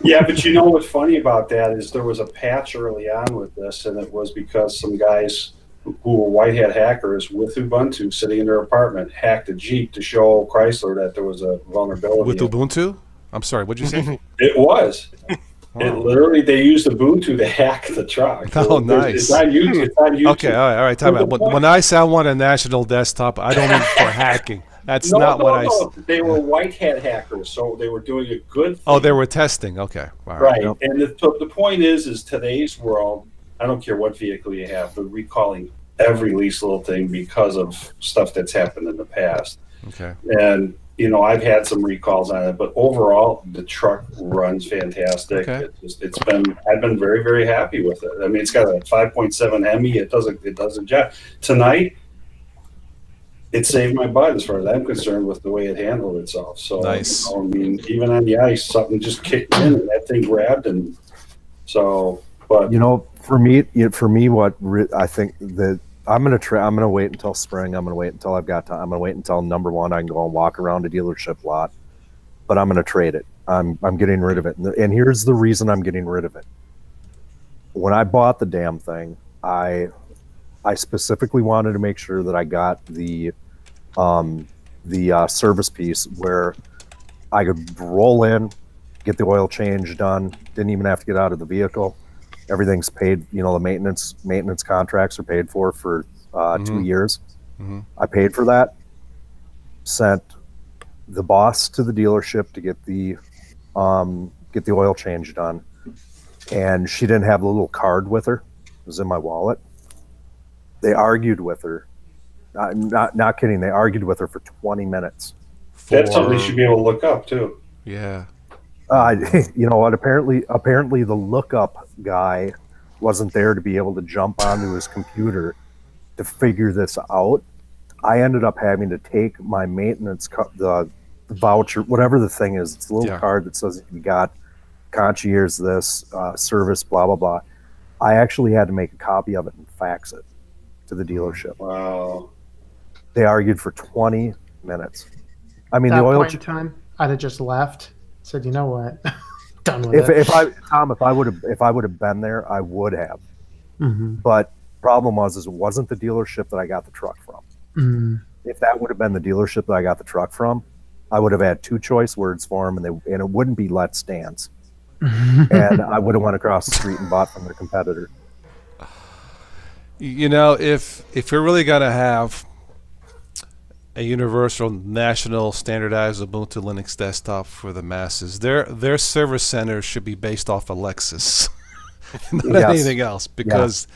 Yeah, but you know what's funny about that is there was a patch early on with this, and it was because some guys who were white hat hackers with Ubuntu sitting in their apartment hacked a Jeep to show Chrysler that there was a vulnerability. With Ubuntu? I'm sorry, what'd you say? It was. Wow. It literally, they used Ubuntu to hack the truck. Oh, nice. It's on YouTube. It's on YouTube. Okay, all right. Time out. When I say I want a national desktop, I don't mean for hacking. That's not what I said. They were white hat hackers, so they were doing a good thing. Oh, they were testing. Okay. All right. Yep. And the point is today's world, I don't care what vehicle you have, they're recalling every least little thing because of stuff that's happened in the past. Okay. And, you know, I've had some recalls on it, but overall, the truck runs fantastic. Okay. I've been very, very happy with it. I mean, it's got a 5.7 Hemi. It does a job. Tonight, it saved my butt as far as I'm concerned with the way it handled itself. So, nice. You know, I mean, even on the ice, something just kicked in and that thing grabbed, and so. But you know, for me, I think that I'm gonna wait until spring. I'm gonna wait until I've got time. I'm gonna wait until number one. I can go and walk around a dealership lot, but I'm gonna trade it. I'm getting rid of it, and here's the reason I'm getting rid of it. When I bought the damn thing, I specifically wanted to make sure that I got the service piece where I could roll in, get the oil change done, didn't even have to get out of the vehicle. Everything's paid, you know, the maintenance contracts are paid for 2 years. I paid for that, sent the boss to the dealership to get the oil change done, and she didn't have the little card with her. It was in my wallet. They argued with her. Not kidding. They argued with her for 20 minutes. That's something you should be able to look up too. Yeah. You know what? Apparently the lookup guy wasn't there to be able to jump onto his computer to figure this out. I ended up having to take my maintenance the voucher, whatever the thing is. It's a little card that says you got concierge this service, blah blah blah. I actually had to make a copy of it and fax it to the dealership. Wow. They argued for 20 minutes. I mean, At the that oil point in time, I'd have just left. Said, you know what? Done with it. If I would have been there, I would have. But problem was it wasn't the dealership that I got the truck from. If that would have been the dealership that I got the truck from, I would have had two choice words for them, and it wouldn't be "Let's Dance," and I would have went across the street and bought from their competitor. You know, if you're really gonna have a universal, national, standardized Ubuntu Linux desktop for the masses. Their service center should be based off of Lexus, not anything else, because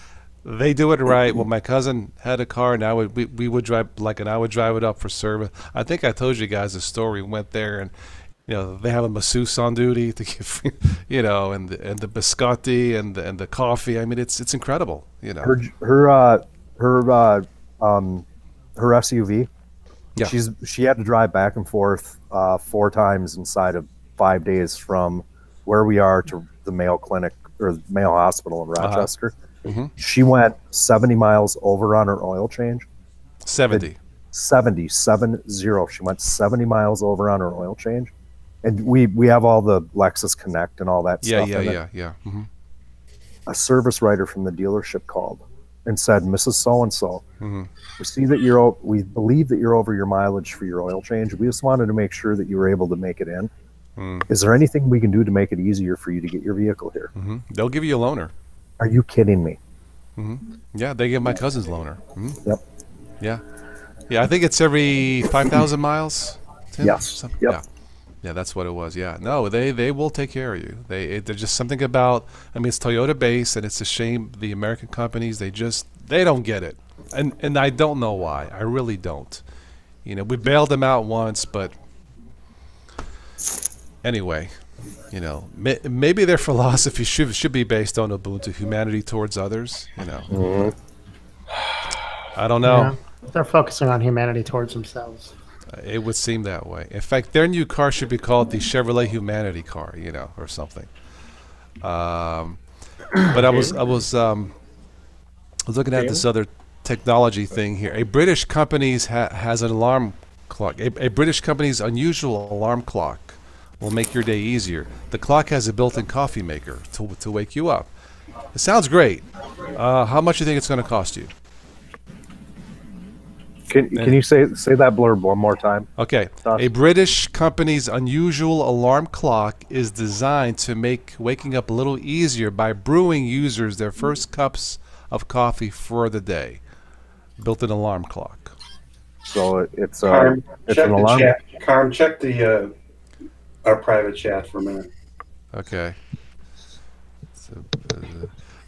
they do it right. When my cousin had a car, and we would drive and I would drive it up for service. I think I told you guys the story. We went there, and they have a masseuse on duty to give, and the biscotti and the coffee. I mean, it's incredible. Her SUV. Yeah. She had to drive back and forth 4 times inside of 5 days from where we are to the Mayo Clinic or Mayo Hospital in Rochester. Mm-hmm. She went 70 miles over on her oil change. 70. 70. She went 70 miles over on her oil change. And we have all the Lexus Connect and all that stuff. Yeah. Mm-hmm. A service writer from the dealership called and said, Mrs. So-and-so, mm-hmm. we believe that you're over your mileage for your oil change. We just wanted to make sure that you were able to make it in. Mm. Is there anything we can do to make it easier for you to get your vehicle here? Mm-hmm. They'll give you a loaner. Are you kidding me? Mm-hmm. Yeah, they give my cousin's loaner. Mm-hmm. Yep. Yeah, I think it's every 5,000 miles. Tim? Yes. Yep. Yeah, that's what it was. Yeah, no, they will take care of you. There's just something about. I mean, it's Toyota based, and it's a shame the American companies they don't get it, and I don't know why. I really don't. We bailed them out once, but anyway, maybe their philosophy should be based on Ubuntu, humanity towards others. Mm-hmm. I don't know. Yeah, they're focusing on humanity towards themselves. It would seem that way. In fact, their new car should be called the Chevrolet Humanity car, or something. But I was looking at this other technology thing here. A British company has an alarm clock. A British company's unusual alarm clock will make your day easier. The clock has a built-in coffee maker to wake you up. It sounds great. How much do you think it's going to cost you? Can you say that blurb one more time? Okay. A British company's unusual alarm clock is designed to make waking up a little easier by brewing users their first cups of coffee for the day. Built-in alarm clock. So it's Carm, it's check an the alarm. chat. Carm, check our private chat for a minute. Okay.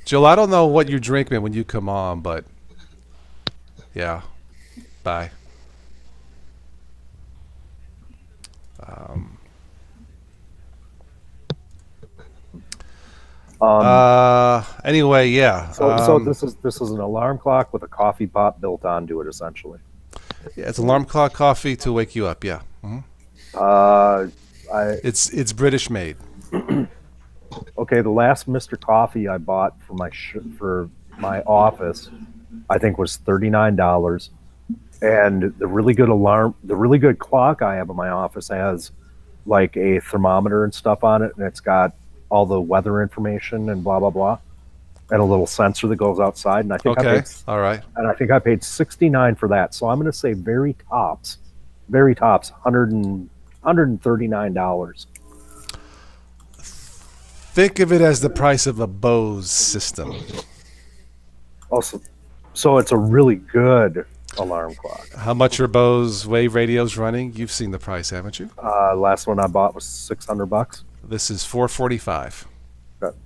Jill, I don't know what you drink, man, when you come on, but yeah. Bye. Anyway, yeah. So this is an alarm clock with a coffee pot built onto it, essentially. Yeah, it's alarm clock coffee to wake you up. Yeah. Mm-hmm. It's British made. Okay, the last Mr. Coffee I bought for my office, I think was $39. And the really good clock I have in my office has like a thermometer and stuff on it, and it's got all the weather information and blah blah blah, and a little sensor that goes outside. And I think all right. And I think I paid $69 for that. So I'm going to say very tops, $139. Think of it as the price of a Bose system. Also, so it's a really good alarm clock. How much are Bose wave radios running? You've seen the price, haven't you? Last one I bought was $600. This is $445. Okay.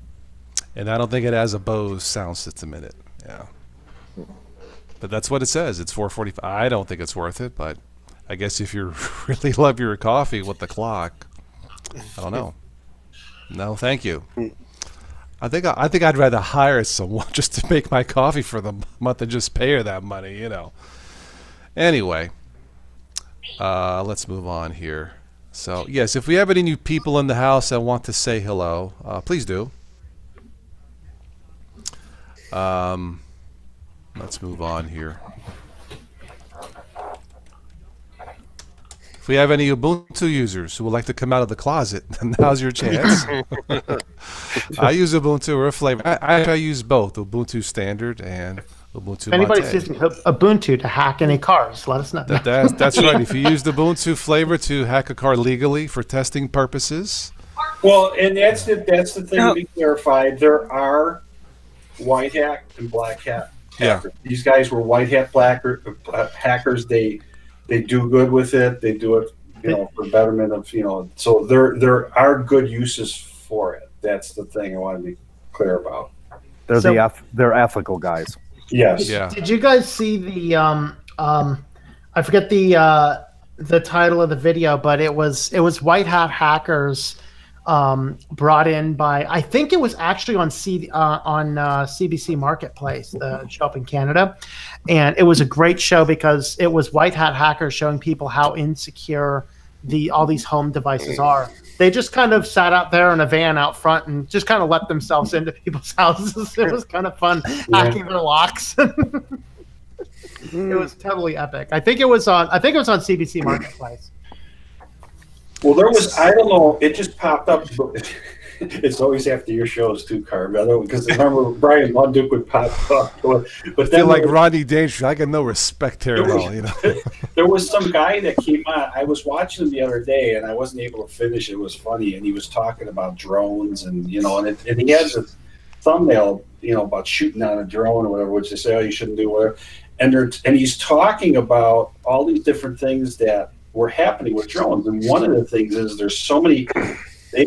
And I don't think it has a Bose sound system in it. Yeah. But that's what it says. It's $445. I don't think it's worth it, but I guess if you really love your coffee with the clock, I don't know. No, thank you. I think I'd rather hire someone just to make my coffee for the month and just pay her that money, Anyway, let's move on here. So, yes, if we have any new people in the house that want to say hello, please do. Let's move on here. If we have any Ubuntu users who would like to come out of the closet, then now's your chance. I use Ubuntu or a flavor. I use both Ubuntu Standard and Ubuntu If anybody's Mate. using Ubuntu to hack any cars, let us know. That's right. If you use the Ubuntu flavor to hack a car legally for testing purposes. Well, and that's the thing to be clarified. There are white hat and black hat hackers. These guys were white hat hackers. They they do good with it. They do it, for betterment of, So there are good uses for it. That's the thing I want to be clear about. They're ethical guys. Yes. Yeah. Did you guys see the I forget the title of the video, but it was white hat hackers brought in by, I think it was actually on CBC Marketplace, the show up in Canada, and it was a great show because it was white hat hackers showing people how insecure all these home devices are. They just kind of sat out there in a van out front and just kind of let themselves into people's houses. It was kind of fun hacking their locks. It was totally epic. I think it was on CBC Marketplace. Well, there was, I don't know, it just popped up. It's always after your shows too, Carm. Because I remember Brian Monduke would pop up. But then like Rodney Dangerous, I got no respect here at all. There was some guy that came on. I was watching him the other day, and I wasn't able to finish. It was funny, and he was talking about drones, and he had this thumbnail, about shooting on a drone or whatever, which they say, oh, you shouldn't do whatever. And he's talking about all these different things that were happening with drones, and one of the things is there's so many.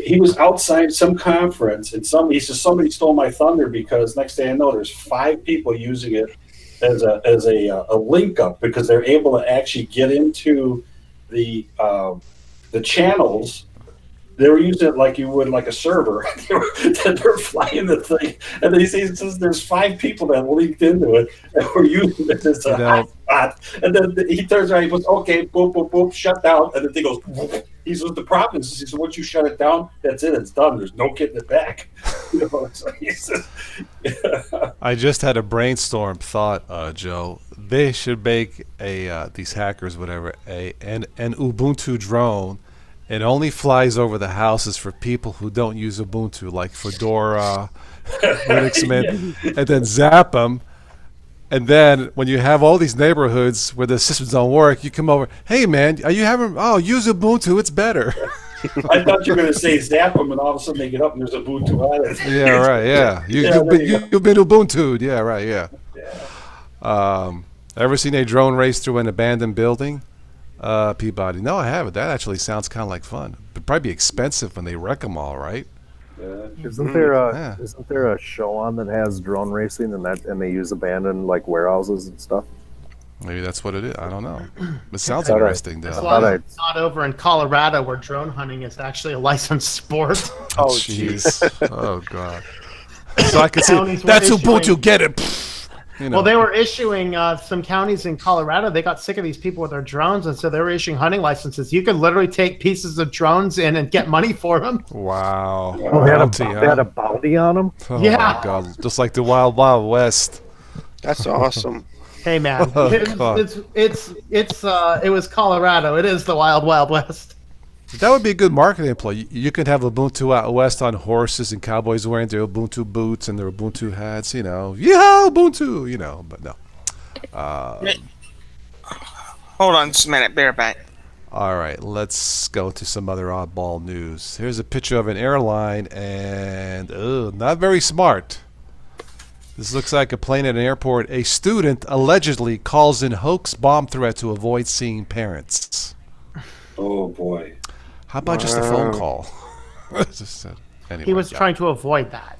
He was outside some conference, and he says somebody stole my thunder because next thing I know, there's 5 people using it as a link up because they're able to actually get into the channels. They were using it like you would like a server. They're flying the thing, and then he says there's 5 people that linked into it and were using it as a hotspot. And then he turns around, he goes, "Okay, boom, boom, boom, shut down." And the thing goes. He says the problem is, he says once you shut it down, that's it. It's done. There's no getting it back. So he says, I just had a brainstorm thought, Joe. They should make these hackers, whatever, an Ubuntu drone. It only flies over the houses for people who don't use Ubuntu, like Fedora, Linux Mint, and then zap them. And then when you have all these neighborhoods where the systems don't work, you come over, hey, man, are you having, use Ubuntu, it's better. I thought you were going to say zap them, and all of a sudden they get up and there's Ubuntu on it. Yeah, right, yeah. You've been Ubuntu'd. Yeah, right, yeah. Ever seen a drone race through an abandoned building? Peabody. No, I haven't. That actually sounds kind of like fun. It'd probably be expensive when they wreck them all, right? Isn't there a show on that has drone racing and they use abandoned like warehouses and stuff? Maybe that's what it is. I don't know. It sounds interesting, though. It's not over in Colorado where drone hunting is actually a licensed sport. Oh, jeez. Oh, God. So I could say, that's Ubuntu, get it. Well, they were issuing some counties in Colorado. They got sick of these people with their drones, and so they were issuing hunting licenses. You could literally take pieces of drones in and get money for them. Wow. They had a bounty on them? Oh, my God. Just like the Wild Wild West. That's awesome. Hey, man. It was Colorado. It is the Wild Wild West. That would be a good marketing employee. You could have Ubuntu out west on horses and cowboys wearing their Ubuntu boots and their Ubuntu hats, Yeah, Ubuntu, but no. Hold on just a minute, bear back. All right, let's go to some other oddball news. Here's a picture of an airline, and not very smart. This looks like a plane at an airport. A student allegedly calls in hoax bomb threat to avoid seeing parents. Oh, boy. How about just a phone call? Anyway, he was trying to avoid that,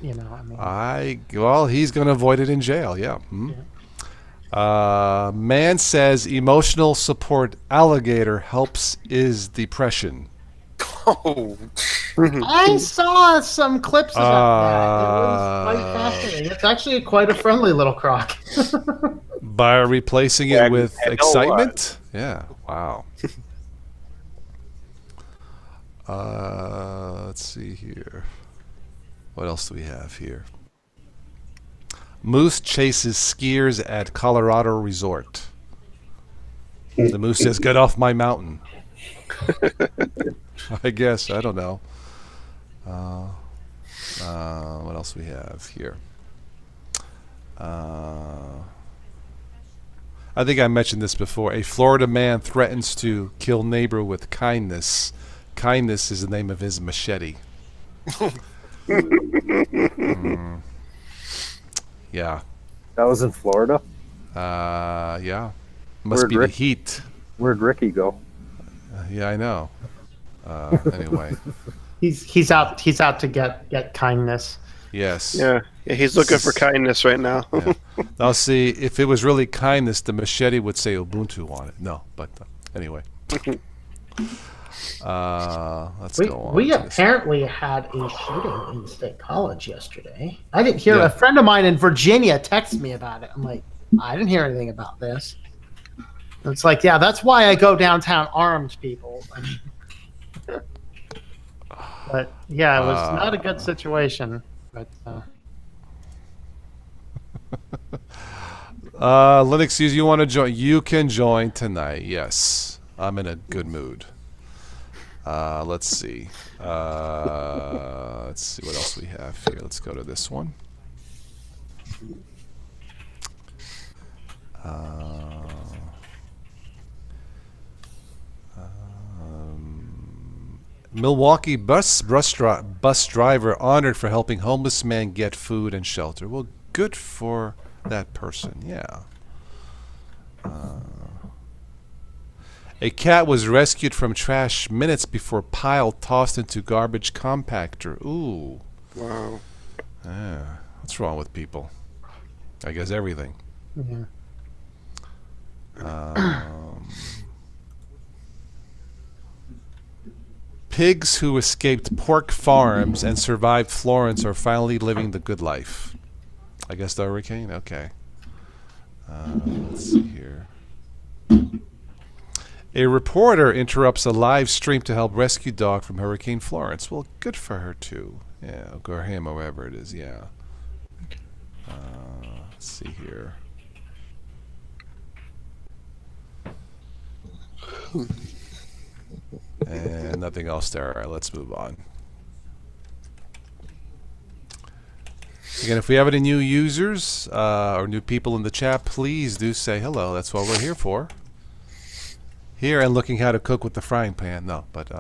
Well, he's going to avoid it in jail, yeah. Man says emotional support alligator helps his depression. Oh. I saw some clips about that. It was quite fascinating. It's actually quite a friendly little croc. By replacing it with excitement? Yeah, wow. Let's see here. What else do we have here? Moose chases skiers at Colorado resort. The moose says, "Get off my mountain." I guess. I don't know. What else we have here? I think I mentioned this before. A Florida man threatens to kill neighbor with kindness. Kindness is the name of his machete. Yeah. That was in Florida? Yeah. Must be the heat. Where'd Ricky go? Yeah, I know. Anyway. He's out to get kindness. Yes. Yeah, he's looking for kindness right now. Yeah. Now, see, if it was really kindness, the machete would say Ubuntu on it. No, but anyway. Let's go on. We apparently had a shooting in State College yesterday. I didn't hear. A friend of mine in Virginia texted me about it. I'm like, I didn't hear anything about this. And it's like, yeah, that's why I go downtown armed, people. But yeah, it was not a good situation. But Linux user, you want to join? You can join tonight. Yes, I'm in a good mood. Let's see. Let's see what else we have here. Let's go to this one. Milwaukee bus driver honored for helping homeless man get food and shelter. Well, good for that person. Yeah. A cat was rescued from trash minutes before pile tossed into garbage compactor. Ooh. Wow. Yeah. What's wrong with people? I guess everything. yeah. Pigs who escaped pork farms and survived Florence are finally living the good life. I guess the hurricane? Okay. Let's see here. A reporter interrupts a live stream to help rescue dog from Hurricane Florence. Well, good for her, too. Yeah, or him, or whoever it is, yeah. Let's see here. And nothing else there. All right, let's move on. Again, if we have any new users or new people in the chat, please do say hello. That's what we're here for. Here and looking how to cook with the frying pan. No, but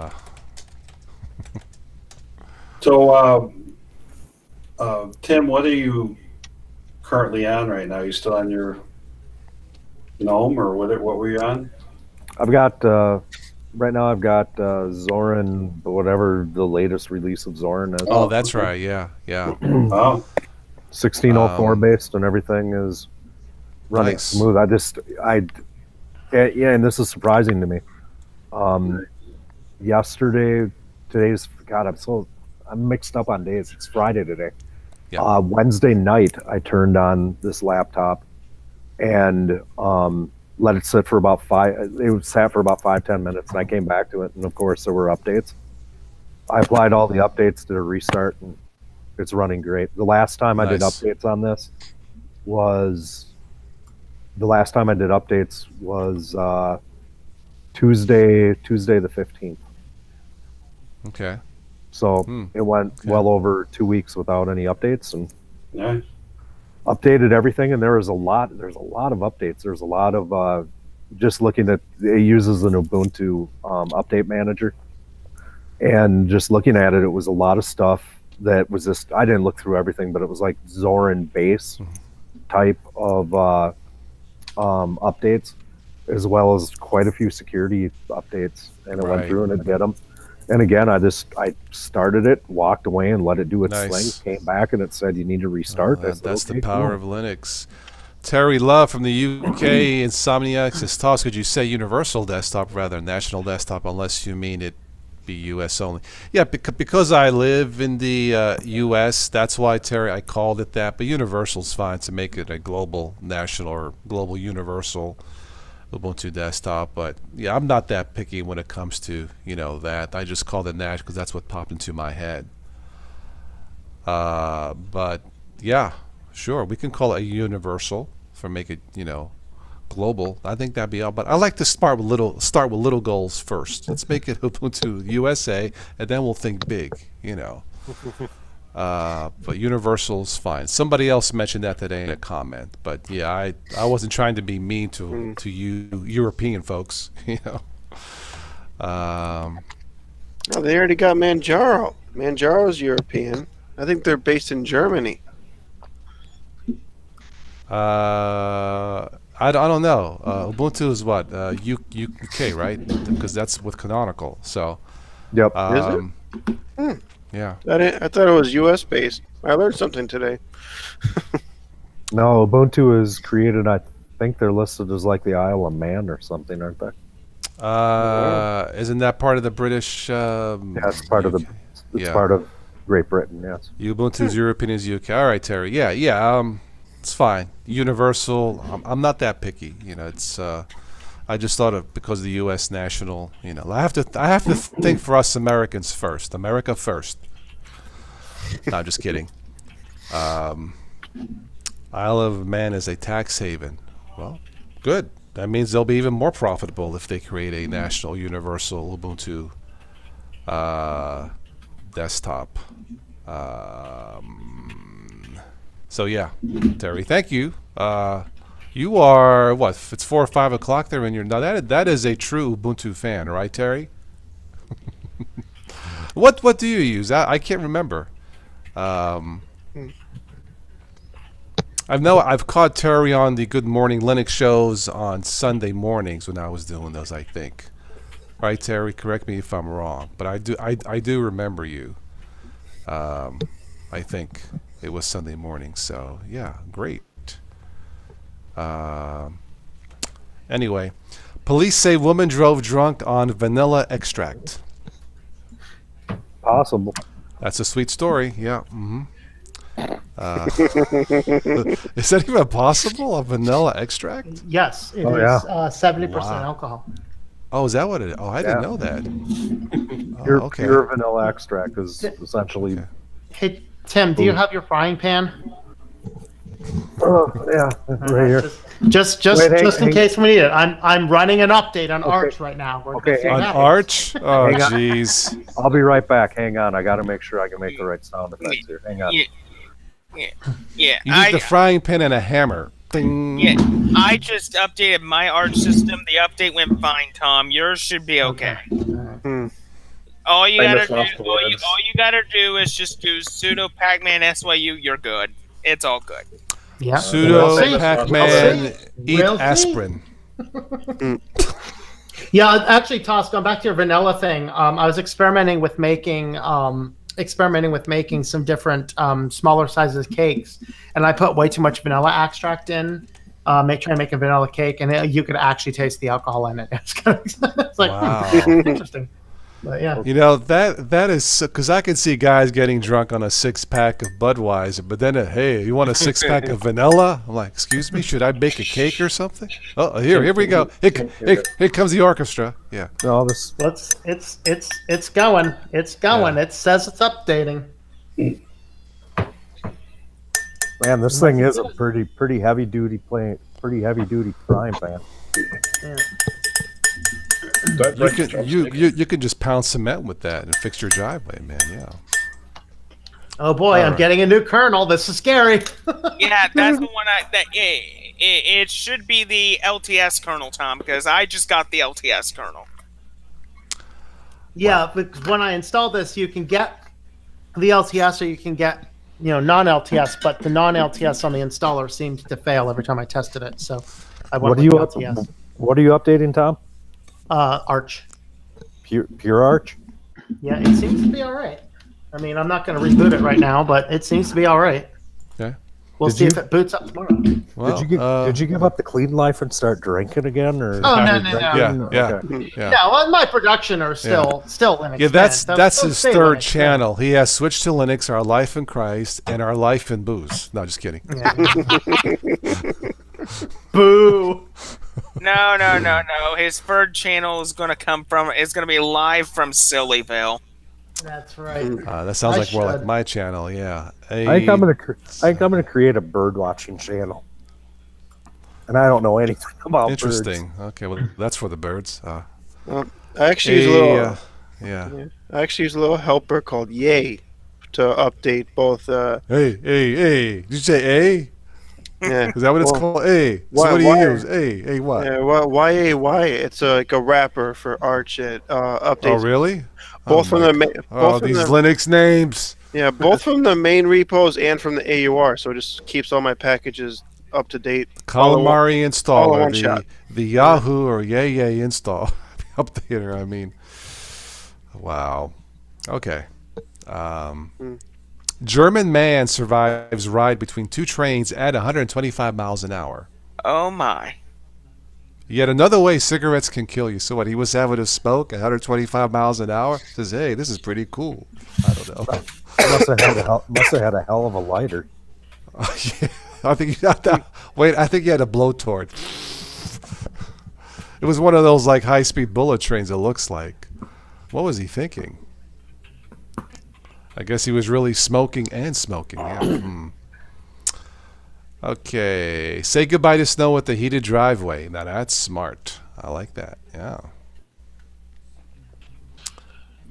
So, Tim, what are you currently on right now? You still on your GNOME, or what were you on? I've got right now. I've got Zorin, whatever the latest release of Zorin is. oh, that's right. Yeah, yeah. Oh, 1604 based, and everything is running Nice. smooth. Yeah, and this is surprising to me. Yesterday, I'm mixed up on days. It's Friday today. Yeah. Wednesday night, I turned on this laptop and let it sit for about 5-10 minutes, and I came back to it, and of course there were updates. I applied all the updates to a restart, and it's running great. The last time I did Nice. updates on this was Tuesday the 15th. Okay. So it went Okay. well over 2 weeks without any updates, and nice. updated everything. And there's a lot of updates. There's a lot of just looking at, it uses an Ubuntu update manager, and just looking at it, it was a lot of stuff that was just, I didn't look through everything, but it was like Zorin base type of updates, as well as quite a few security updates, and it went Right. through and it did them. And again, I started it, walked away, and let it do its Nice. thing. Came back and it said you need to restart. I said, That's the "Okay, power cool." of Linux. Terry Love from the UK, Insomniac says, Toss, could you say universal desktop rather than national desktop, unless you mean it be US only? Yeah, because I live in the US, that's why, Terry, I called it that. But universal's fine to make it a global national or global universal Ubuntu desktop. But yeah, I'm not that picky when it comes to that. I just called it national because that's what popped into my head. But yeah, sure, we can call it a universal for make it global. I think that'd be all. But I like to start with little goals first. Let's make it Ubuntu USA, and then we'll think big. But universal's fine. Somebody else mentioned that today in a comment. But yeah, I wasn't trying to be mean to you European folks. Oh, they already got Manjaro. Manjaro's European. I think they're based in Germany. I don't know. Ubuntu is what? UK, right? Because that's with Canonical. So. Yep. Is it? Yeah. I thought it was U.S. based. I learned something today. No, Ubuntu is created. I think they're listed as like the Isle of Man or something, aren't they? Isn't that part of the British? Yeah, it's part of the. It's yeah. part of Great Britain. Yes. Ubuntu's European is UK. All right, Terry. Yeah. It's fine. Universal. I'm not that picky. You know, it's. I just thought of because of the U.S. national. You know, I have to think for us Americans first. America first. No, just kidding. Isle of Man is a tax haven. Well, good. That means they'll be even more profitable if they create a national universal Ubuntu desktop. So yeah, Terry, thank you. You are what? It's 4 or 5 o'clock there, and you're now that is a true Ubuntu fan, right, Terry? What do you use? I can't remember. I've caught Terry on the Good Morning Linux shows on Sunday mornings when I was doing those. I think, right, Terry? Correct me if I'm wrong, but I do remember you. I think it was Sunday morning. So yeah, great. Anyway, police say woman drove drunk on vanilla extract. Possible. That's a sweet story. Yeah. Mm-hmm. Is that even possible? A vanilla extract? Yes, it is 70% alcohol. Oh, is that what it is? Oh, I didn't know that. Pure vanilla extract is essentially. Okay. Hey, Tim, do you have your frying pan? Oh yeah, right here. Just in case we need it. I'm running an update on Arch right now. On Arch? Oh, jeez. I'll be right back. Hang on. I got to make sure I can make the right sound effects here. Hang on. Yeah. You need the frying pan and a hammer. Ding. Yeah, I just updated my Arch system. The update went fine, Tom. Yours should be okay. All you gotta do is just do sudo pacman syu. You're good. It's all good. Yeah. Sudo pacman eat aspirin. Yeah, actually, Toss, going back to your vanilla thing, I was experimenting with making some different smaller sizes cakes, and I put way too much vanilla extract in, trying to make a vanilla cake, and you could actually taste the alcohol in it. It's like, wow. Interesting. But yeah, you know that is because I can see guys getting drunk on a 6-pack of Budweiser, but then hey, you want a 6-pack of vanilla? I'm like, excuse me, should I bake a cake or something? Oh, here we go. Here comes the orchestra. Yeah. No, this. It's going. It's going. Yeah. It says it's updating. Man, this thing is a pretty heavy duty frying pan. Yeah. You can just pound cement with that and fix your driveway, man. Yeah. Oh boy, I'm getting a new kernel. This is scary. Yeah, that's the one. It should be the LTS kernel, Tom, because I just got the LTS kernel. Yeah, because when I install this, you can get the LTS or you can get non-LTS, but the non-LTS on the installer seems to fail every time I tested it. So I went with the LTS. What are you updating, Tom? Arch. Pure Arch? Yeah, it seems to be all right. I mean, I'm not going to reboot it right now, but it seems to be all right. Okay. We'll see if it boots up tomorrow. Well, did you give up the clean life and start drinking again, or? Oh no. Yeah. Yeah, well, my production are still Linux. Yeah, that's his third channel. He has switched to Linux, Our Life in Christ, and Our Life in Booze. No, just kidding. Yeah. Boo. No. His third channel is going to be live from Sillyville. That's right. That sounds like more like my channel. Yeah. I think I'm gonna create a bird watching channel, and I don't know anything about Interesting. birds. Okay, well that's for the birds. I actually use a little. I actually use a little helper called Yay to update both. Hey! Did you say A? Yeah. Is that what it's called? A. So what do you use? A what? Yeah, YAY. It's like a wrapper for Arch that updates. Oh really? Both from the Linux names. Yeah, both from the main repos and from the AUR. So it just keeps all my packages up to date. Calamari all in installer, one shot. the Yahoo or Yay install updater. I mean, wow. Okay. German man survives ride between two trains at 125 miles an hour. Oh my. Yet another way cigarettes can kill you. So what? He was having a smoke at 125 miles an hour. Says, "Hey, this is pretty cool." I don't know. Must have had a hell of a lighter. Yeah. I think he got that. Wait, I think he had a blowtorch. It was one of those like high-speed bullet trains. It looks like. What was he thinking? I guess he was really smoking and smoking. Yeah. Okay. Say goodbye to snow with the heated driveway. Now that's smart. I like that. Yeah.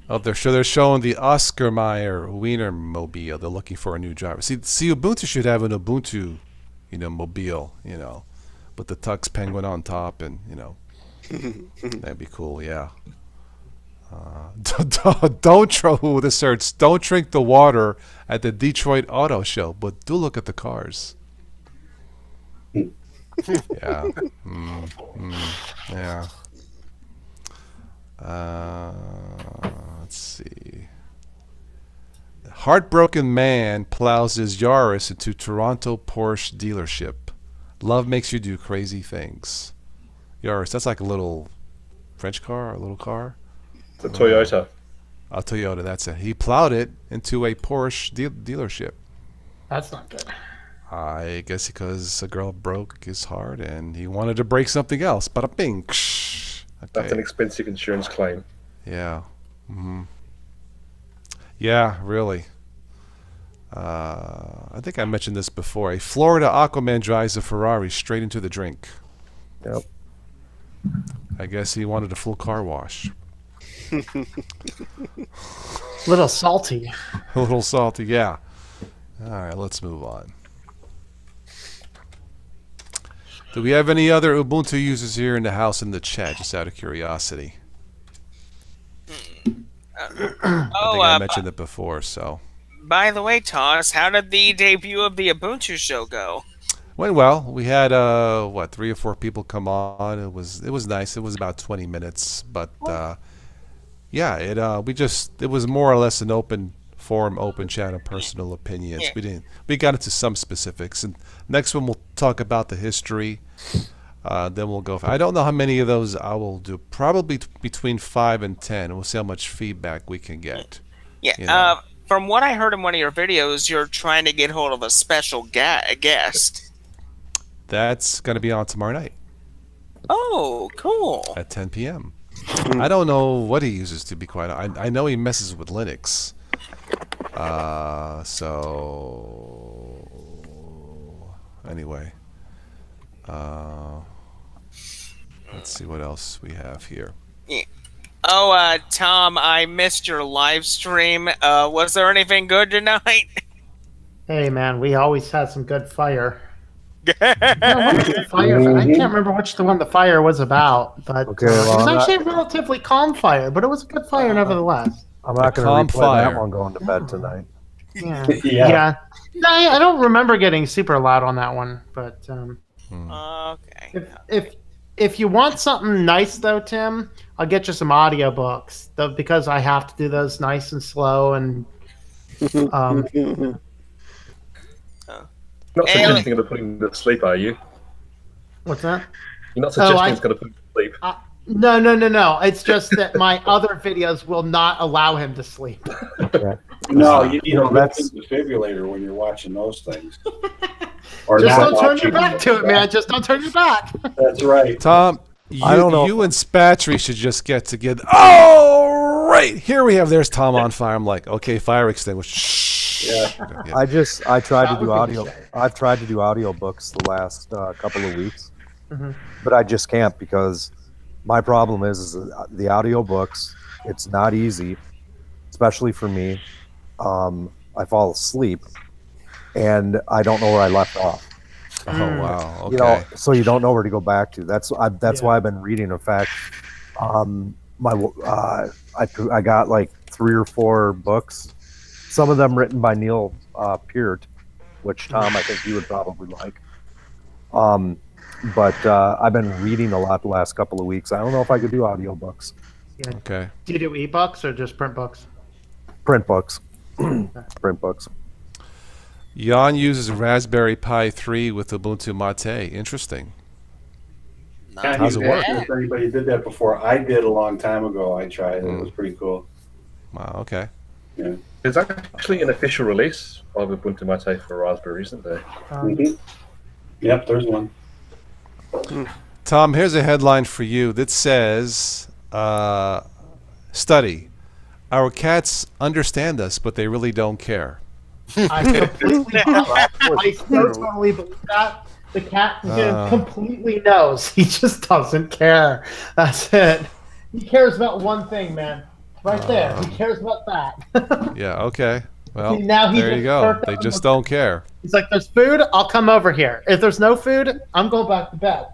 Oh, they're showing the Oscar Mayer Wienermobile. They're looking for a new driver. See, Ubuntu should have an Ubuntu, mobile, with the Tux Penguin on top, and that'd be cool. Yeah. Don't drink the water at the Detroit Auto Show, but do look at the cars. Yeah. Yeah. Let's see. Heartbroken man plows his Yaris into Toronto Porsche dealership. Love makes you do crazy things. Yaris, that's like a little French car, a little car. It's a Toyota. A Toyota, that's it. He plowed it into a Porsche dealership. That's not good. I guess because a girl broke his heart and he wanted to break something else. Bada bing. Okay. That's an expensive insurance claim. Yeah. Yeah, really. I think I mentioned this before. A Florida Aquaman drives a Ferrari straight into the drink. Yep. I guess he wanted a full car wash. Little salty. A little salty, yeah. All right, let's move on. Do we have any other Ubuntu users here in the house in the chat, just out of curiosity? I think I mentioned it before, so. By the way, TOS, how did the debut of the Ubuntu show go? Went well. We had 3 or 4 people come on. It was nice. It was about 20 minutes, but yeah, it was more or less an open forum, open chat of personal opinions. Yeah. We got into some specifics, and next one we'll talk about the history. Then we'll go. I don't know how many of those I will do. Probably between 5 and 10. We'll see how much feedback we can get. Yeah. From what I heard in one of your videos, you're trying to get hold of a special guest. That's going to be on tomorrow night. Oh, cool. At 10 p.m. I don't know what he uses, to be quite honest. I know he messes with Linux. So anyway, let's see what else we have here. Yeah. Oh, Tom, I missed your live stream. Was there anything good tonight? Hey, man, we always had some good fire. I can't remember which one the fire was about, but it was actually a relatively calm fire, but it was a good fire nevertheless. I'm not going to replay that one going to bed tonight. Yeah. No, I don't remember getting super loud on that one, but okay. If you want something nice though, Tim, I'll get you some audiobooks, because I have to do those nice and slow and Not suggesting going to put him to sleep, are you? What's that? You're not suggesting it's going to put him to sleep. No. It's just that my other videos will not allow him to sleep. No, you know that's the defibrillator when you're watching those things. Or just don't turn your back to it, man. Just don't turn your back. That's right. Tom, you and Spatry should just get together. Oh, right. Here we have, there's Tom on fire. I'm like, okay, fire extinguisher. Shh. Yeah. I tried to do audio. I've tried to do audiobooks the last couple of weeks, but I just can't, because my problem is the audiobooks. It's not easy, especially for me. I fall asleep, and I don't know where I left off. Oh wow! Okay. So you don't know where to go back to. That's why I've been reading. In fact, I got like 3 or 4 books. Some of them written by Neil Peart, which Tom, I think you would probably like. But I've been reading a lot the last couple of weeks. I don't know if I could do audiobooks. Yeah. Okay. Do you do e-books or just print books? Print books. Print books. Jan uses Raspberry Pi 3 with Ubuntu Mate. Interesting. How's it work? If anybody did that before, I did a long time ago. I tried it. It was pretty cool. Wow, okay. Yeah. There's actually an official release of Ubuntu Mate for Raspberry, isn't there? Yep, there's one. Tom, here's a headline for you that says, study. Our cats understand us, but they really don't care. I completely, I so totally believe that. The cat completely knows. He just doesn't care. That's it. He cares about one thing, man. Right there. He cares about that. Yeah, okay. Well, See, now he there you go. They just don't care. He's like, there's food, I'll come over here. If there's no food, I'm going back to bed.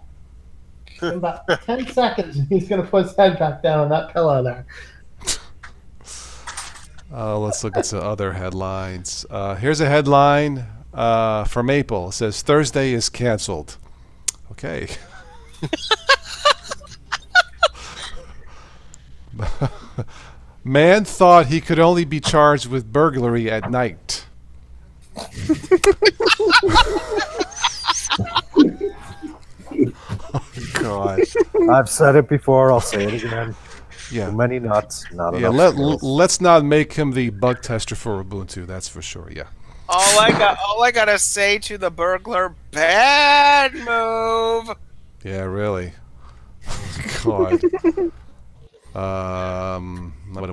In about 10 seconds, he's going to put his head back down on that pillow there. Let's look at some other headlines. Here's a headline from Maple. It says, Thursday is canceled. Okay. Man thought he could only be charged with burglary at night. Oh, God. I've said it before. I'll say it again. Yeah. Too many nuts. Not Yeah, enough. let's not make him the bug tester for Ubuntu. That's for sure. Yeah. All I gotta say to the burglar: bad move. Yeah, really. God.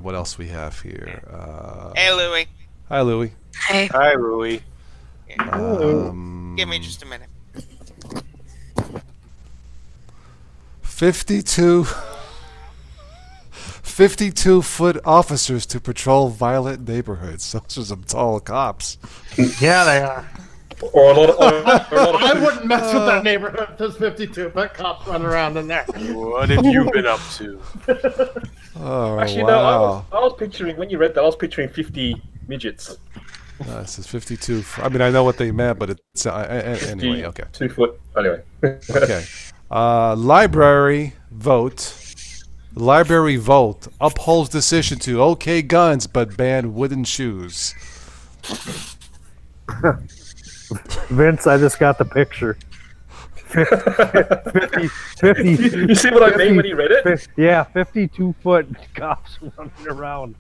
What else we have here? Hey, Louie. Hi, Louie. Hey. Hi, Rui. Give me just a minute. 52-foot officers to patrol violent neighborhoods. Those are some tall cops. Yeah, they are. Or a lot of I wouldn't mess with that neighborhood if there's 52-foot cops running around in there. What have you been up to? Oh, Actually, wow. no, I was picturing, when you read that, I was picturing 50 midgets. No, this is 52. I mean, I know what they meant, but it's anyway. Okay. 2 foot. Anyway. Okay. Library vote upholds decision to okay guns but ban wooden shoes. Vince, I just got the picture. 50, you see what I mean when he read it? Yeah, 52-foot cops running around.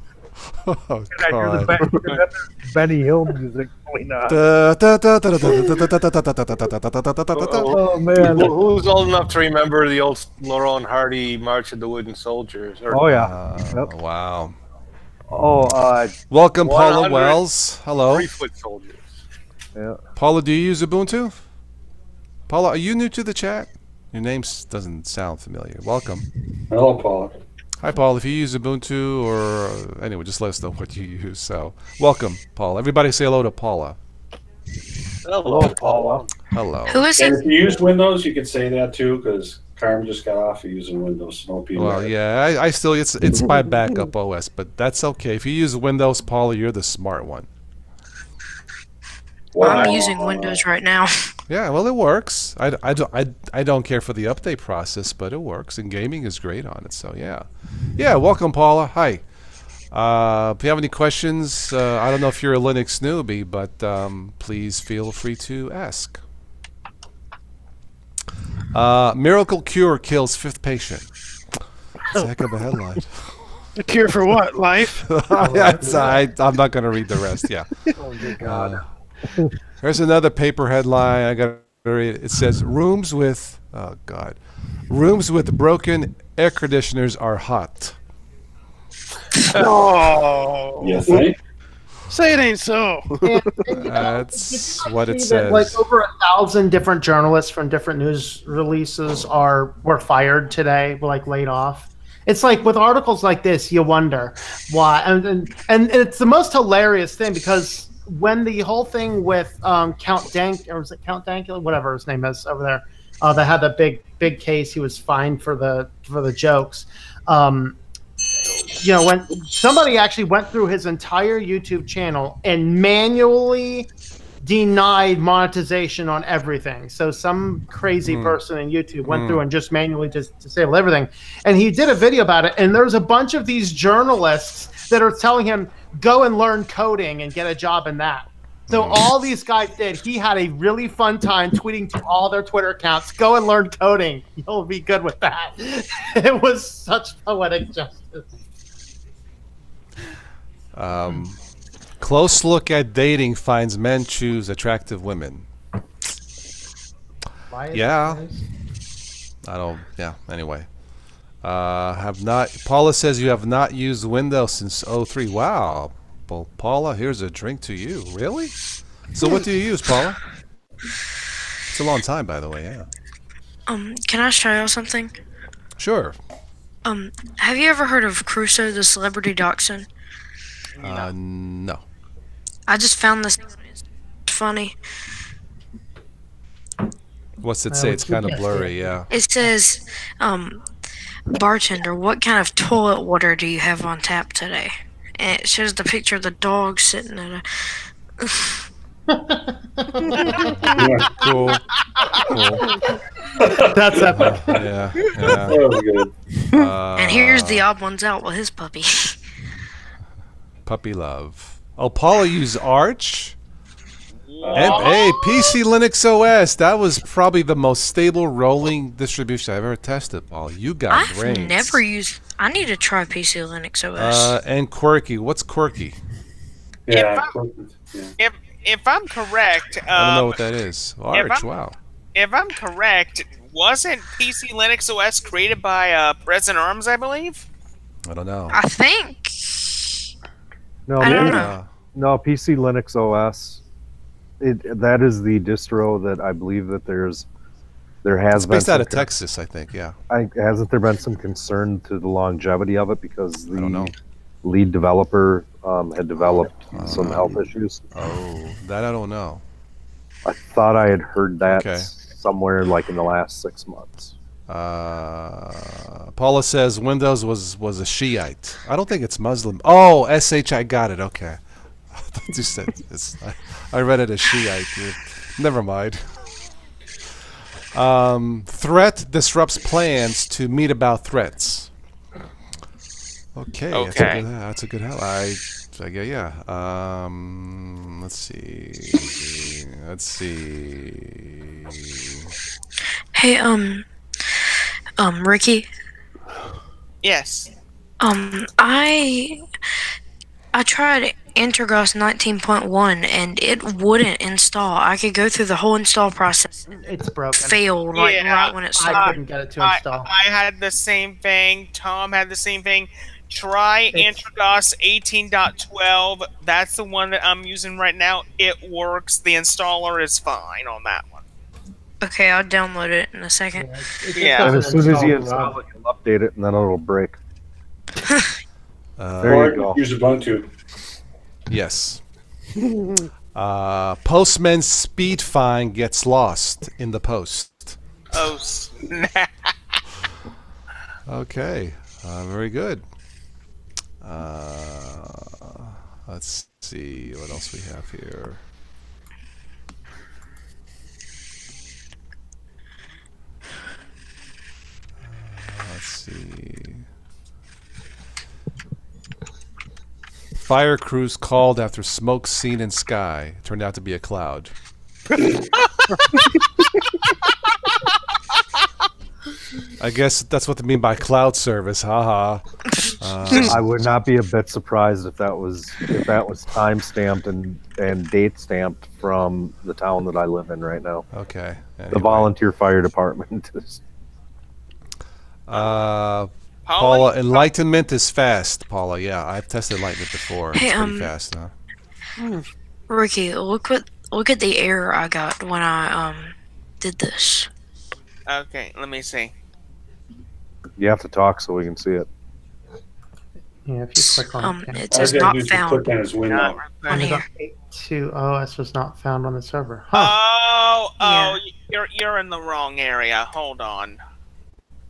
Oh, And I hear the Benny Hill music going on. Oh, man. Who's old enough to remember the old Laurel and Hardy March of the Wooden Soldiers? Oh, yeah. Yep. Wow. Oh, Welcome, Paula Wells. Hello. 3-foot soldiers. Yeah. Paula, do you use Ubuntu? Paula, are you new to the chat? Your name doesn't sound familiar. Welcome. Hello, Paula. Hi, Paul. If you use Ubuntu or anyway, just let us know what you use. So, welcome, Paul. Everybody say hello to Paula. Hello, Paula. Hello. Who is And it? if you use Windows, you can say that too, because Carm just got off of using Windows. No people. Well, yeah, I still it's my backup OS, but that's okay. If you use Windows, Paula, you're the smart one. I'm using Windows right now. Yeah, well, it works. I don't care for the update process, but it works, and gaming is great on it. So yeah, welcome, Paula. Hi. If you have any questions, I don't know if you're a Linux newbie, but please feel free to ask. Miracle cure kills 5th patient. That's a heck of a headline. The cure for what? Life? I'm not going to read the rest. Yeah. Oh, good God. Here's another paper headline. I got to read it. It says rooms with broken air conditioners are hot. Oh. You think? Say it ain't so. That's what it says. Like over 1,000 different journalists from different news releases were fired today, like laid off. It's like with articles like this, you wonder why, and it's the most hilarious thing because when the whole thing with Count Dank, or was it Count Dankula, whatever his name is over there, that had that big case, he was fined for the jokes. You know, when somebody actually went through his entire YouTube channel and manually denied monetization on everything. So some crazy person in YouTube went through and just manually just disabled everything. And he did a video about it. And there's a bunch of these journalists that are telling him, go and learn coding and get a job in that. So all these guys did. He had a really fun time tweeting to all their Twitter accounts, go and learn coding. You'll be good with that. It was such poetic justice. Close look at dating finds men choose attractive women. Yeah. I don't, yeah, anyway. Paula says you have not used Windows since 03. Wow. Well, Paula, here's a drink to you. Really? So what do you use, Paula? It's a long time, by the way, yeah. Can I show you something? Sure. Have you ever heard of Crusoe, the celebrity dachshund? No. I just found this funny. What's it say? It's kind of blurry, yeah. It says, bartender, what kind of toilet water do you have on tap today? And it shows the picture of the dog sitting at a... Cool. That's epic. Yeah. That was good. And here's the odd ones out with his puppy. Puppy love. Oh, Paula used Arch? And, hey, PC Linux OS. That was probably the most stable rolling distribution I've ever tested, Paula. You got brains. I've never used... I need to try PC Linux OS. And Quirky. What's Quirky? Yeah. If I'm correct... I don't know what that is. Arch, wow. If I'm correct, wasn't PC Linux OS created by President Arms, I believe? I don't know. I think... No, I don't know. No, PC Linux OS. That is the distro that I believe that there has It's been based out of Texas, I think. Yeah. Hasn't there been some concern to the longevity of it because I don't know. the lead developer had developed some health issues? Oh, that I don't know. I thought I had heard that Okay. somewhere like in the last 6 months. Paula says Windows was a Shiite. I don't think it's Muslim. Oh, SH, I got it. Okay. I thought you said I read it as Shiite. Never mind. Threat disrupts plans to meet about threats. Okay. That's a good help. Yeah. Let's see. Hey, Ricky? Yes. I tried Intergos 19.1 and it wouldn't install. I could go through the whole install process. It's broken. Failed right when it started. I couldn't get it to install. I had the same thing. Tom had the same thing. Try Intergos 18.12. That's the one that I'm using right now. It works. The installer is fine on that one. Okay, I'll download it in a second. Yeah. And as soon as you install it, you'll update it, and then it'll break. There you go. Use Ubuntu. Yes. Postman's speed fine gets lost in the post. Oh, snap. Okay. Very good. Let's see what else we have here. Let's see. Fire crews called after smoke seen in sky. It turned out to be a cloud. I guess that's what they mean by cloud service. Haha. I would not be a bit surprised if that was time stamped and date stamped from the town that I live in right now. Okay. Anyway. The volunteer fire department is. Paula, enlightenment is fast. Paula, yeah, I've tested enlightenment before. It's pretty fast, huh? Ricky, look at the error I got when I did this. Okay, let me see. You have to talk so we can see it. Yeah, if you click on it. It says not found. Click on his window. On here. 8.2 OS was not found on the server. Huh. You're in the wrong area. Hold on.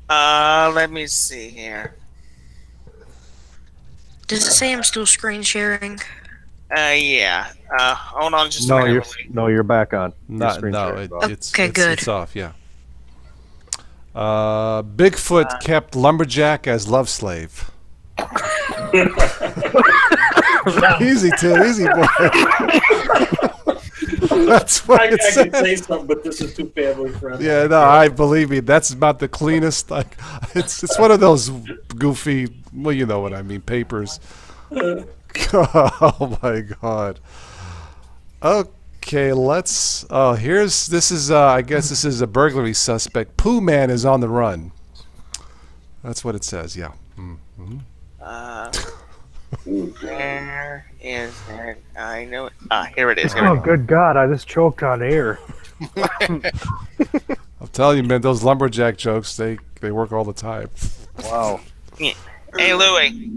Let me see here. Does it say I'm still screen sharing? Yeah. Hold on just a No, minute. you're back on. No, It's it's off. Yeah. Bigfoot kept lumberjack as love slave. Easy, Tim. Easy, boy. That's what it says. I can say something, but this is too family friendly. Yeah, no, I believe me. That's about the cleanest. Like, it's one of those goofy. Well, you know what I mean. Papers. Oh my God. Okay, let's. Oh, this is. I guess this is a burglary suspect. Pooh Man is on the run. That's what it says. Yeah. Mm-hmm. Where is it? I know it. Here it is. Oh, good God! I just choked on air. I'm telling you, man, those lumberjack jokes, they work all the time. Wow. Yeah. Hey, Louie.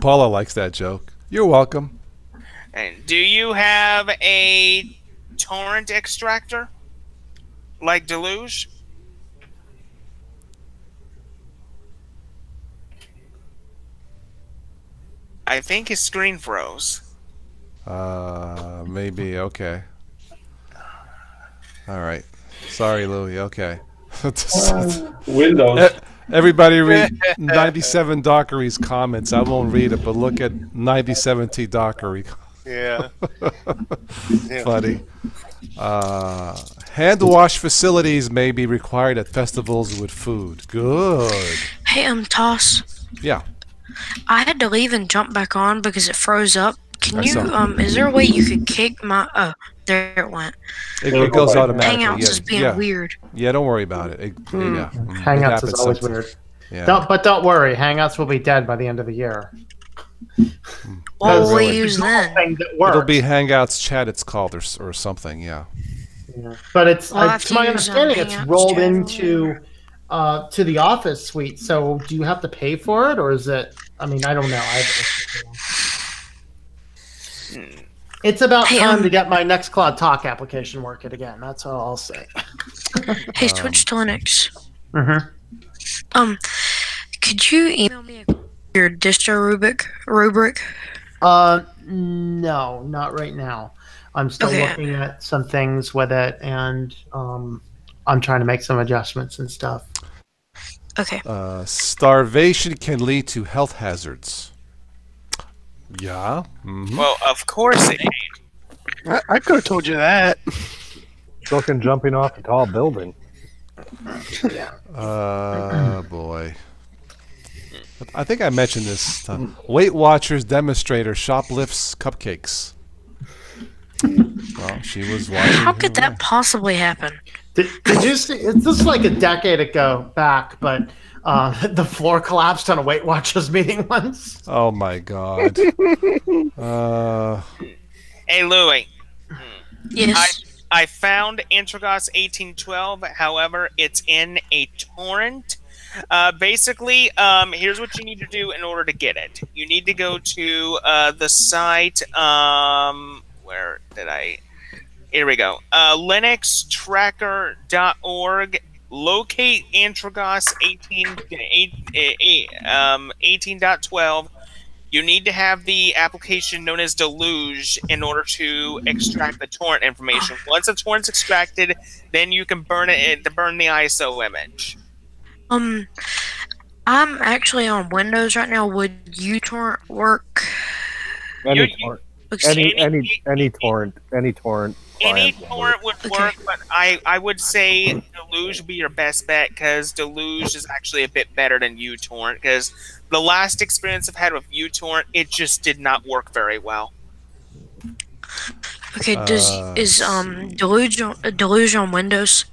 Paula likes that joke. You're welcome. And do you have a torrent extractor? Like Deluge? I think his screen froze. Maybe. Okay. All right. Sorry, Louie. Okay. Windows. Everybody read 97 Dockery's comments. I won't read it, but look at 97T Dockery. Yeah. Funny. Hand wash facilities may be required at festivals with food. Good. Hey, TOS. Yeah. I had to leave and jump back on because it froze up. Can you, is there a way you could kick my, oh, there it went. It goes automatically. Hangouts is being weird. Yeah, don't worry about it. Yeah. Hangouts is always weird. Yeah. But don't worry, Hangouts will be dead by the end of the year. What will we use then? It'll be Hangouts Chat, it's called, or something, yeah. But it's, to my understanding, it's rolled into to the Office suite. So do you have to pay for it, or is it? I mean, I don't know. It's about time to get my Nextcloud Talk application working again. That's all I'll say. Hey, switch to Linux. Could you email me your distro rubric? No, not right now. I'm still looking at some things with it, and I'm trying to make some adjustments and stuff. Okay. Starvation can lead to health hazards. Yeah. Mm-hmm. Well, of course it did. I could have told you that. Fucking jumping off a tall building. Boy. I think I mentioned this. Weight Watchers demonstrator shoplifts cupcakes. Well, she was watching. How could that possibly happen? Did you see? This is like a decade ago back, but the floor collapsed on a Weight Watchers meeting once. Oh my God. Hey, Louie. Yes. I found Intragos 1812. However, it's in a torrent. Basically, here's what you need to do in order to get it. You need to go to the site. Where did I? Here we go. linuxtracker.org. Locate Intragos 18.12. You need to have the application known as Deluge in order to extract the torrent information. Once the torrent's extracted, then you can burn it to burn the ISO image. I'm actually on Windows right now. Would uTorrent work? Any torrent. Any torrent. Any torrent would work, but I would say Deluge would be your best bet, because Deluge is actually a bit better than uTorrent, because the last experience I've had with uTorrent, it just did not work very well. Okay, is Deluge on Windows?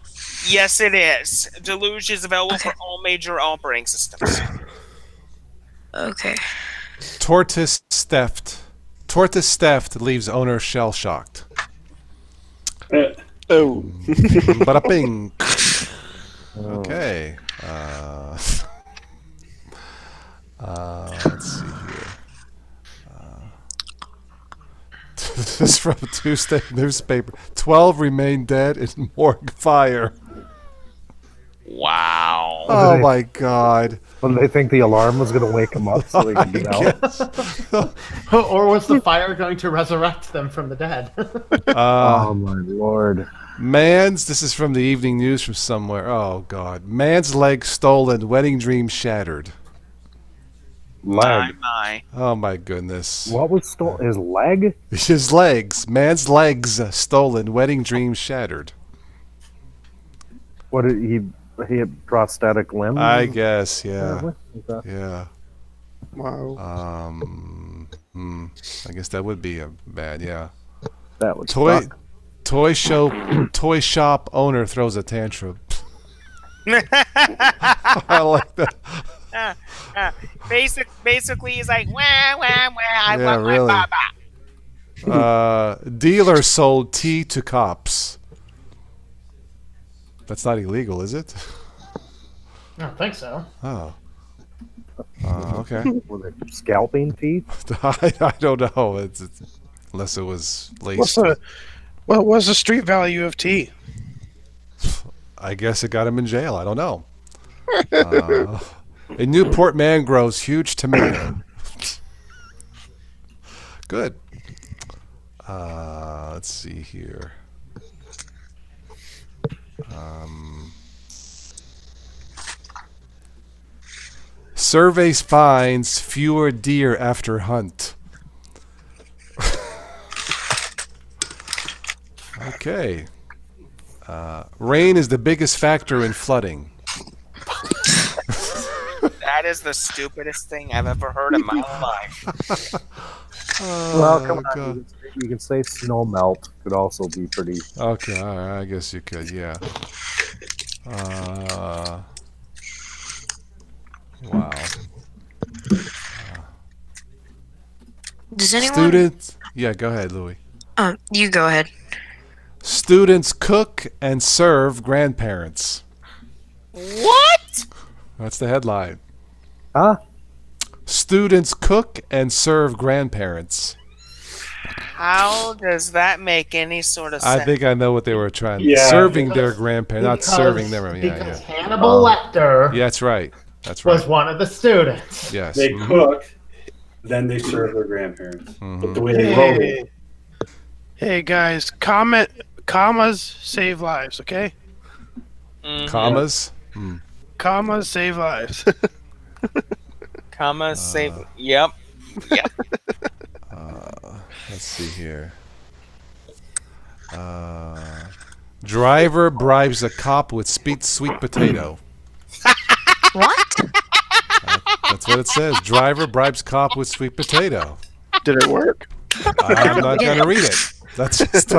Yes, it is. Deluge is available for all major operating systems. Okay. Tortoise theft. Tortoise theft leaves owner shell-shocked. Oh. Bada bing. Okay. Let's see here. This is from Tuesday newspaper. 12 remain dead in morgue fire. Wow. Oh my God. When they think the alarm was going to wake them up so they can get out. Or was the fire going to resurrect them from the dead? Oh my lord. This is from the evening news from somewhere. Oh god. Man's leg stolen, wedding dream shattered. Leg. Oh my goodness. What was stolen? His leg? His legs. Man's legs stolen, wedding dream shattered. What did he had prosthetic limbs? I guess, yeah. Okay. Yeah. Wow. I guess that would be a bad, yeah. That would Toy shop owner throws a tantrum. I like that. Basically, he's like, wah, wah, wah, I Yeah, want really. my baba. Dealer sold tea to cops. That's not illegal, is it? I don't think so. Oh. Okay. Were they scalping teeth? I don't know. It's unless it was laced. What was the street value of tea? I guess it got him in jail. I don't know. A Newport man grows huge tomato. Good. Let's see here. Surveys finds fewer deer after hunt. Okay. Rain is the biggest factor in flooding. That is the stupidest thing I've ever heard in my life. Well, come on. You can say snow melt could also be pretty. Okay, all right, I guess you could, yeah. Wow. Does anyone? Students? Yeah, go ahead, Louis. You go ahead. Students cook and serve grandparents. What? That's the headline. Huh? Students cook and serve grandparents. How does that make any sort of sense? I think I know what they were trying to Yeah, serving their grandparents, not serving them. Because Yeah. Hannibal Lecter Yeah, that's right. That's right. was one of the students. Yes. They cook, then they serve their grandparents. But the way they roll it. Hey guys, commas save lives, okay? Commas? Commas save lives. Comma save. Yep. Yep. Let's see here. Driver bribes a cop with sweet potato. What? That's what it says. Driver bribes cop with sweet potato. Did it work? I'm not going to read it. That's just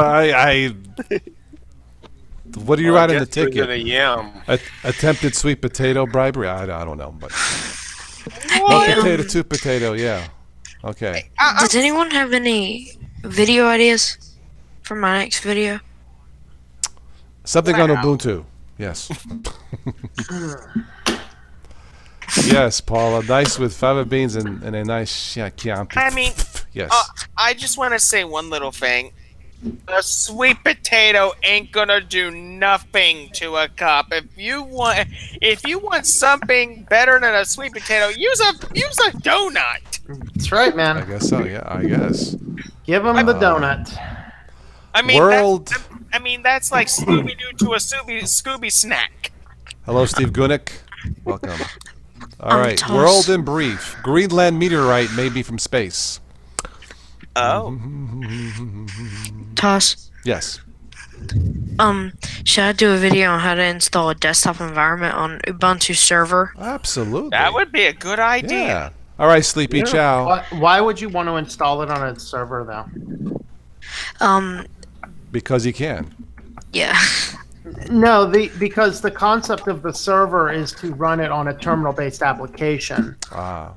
what do you write in the ticket? A yam. Attempted sweet potato bribery? I don't know, but one potato, two potato, yeah. Okay. Does anyone have any video ideas for my next video? Something on Ubuntu. Yes. Yes, Paula. Nice with fava beans and a nice Chianti. I mean, yes. I just want to say one little thing. A sweet potato ain't gonna do nothing to a cop. If you want something better than a sweet potato, use a donut. That's right, man. I guess so. Yeah, I guess. Give him the donut. I mean, World. That's like Scooby Doo to a Scooby snack. Hello, Steve Gunick. Welcome. All right. TOS. World in brief. Greenland meteorite may be from space. Oh. TOS. Yes. Should I do a video on how to install a desktop environment on Ubuntu server? Absolutely. That would be a good idea. Yeah. All right, Sleepy Chow. Why would you want to install it on a server, though? Because you can. Yeah. No, because the concept of the server is to run it on a terminal-based application. Ah.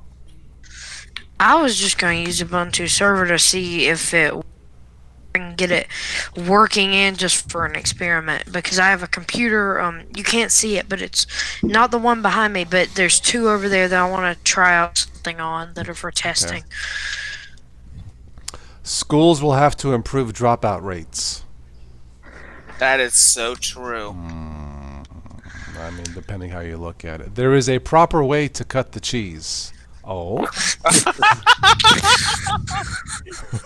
I was just going to use Ubuntu server to see if it can get it working in just for an experiment, because I have a computer, you can't see it, but it's not the one behind me, but there's two over there that I want to try out something on that are for testing. Okay. Schools will have to improve dropout rates. That is so true. I mean, depending how you look at it. There is a proper way to cut the cheese. Oh.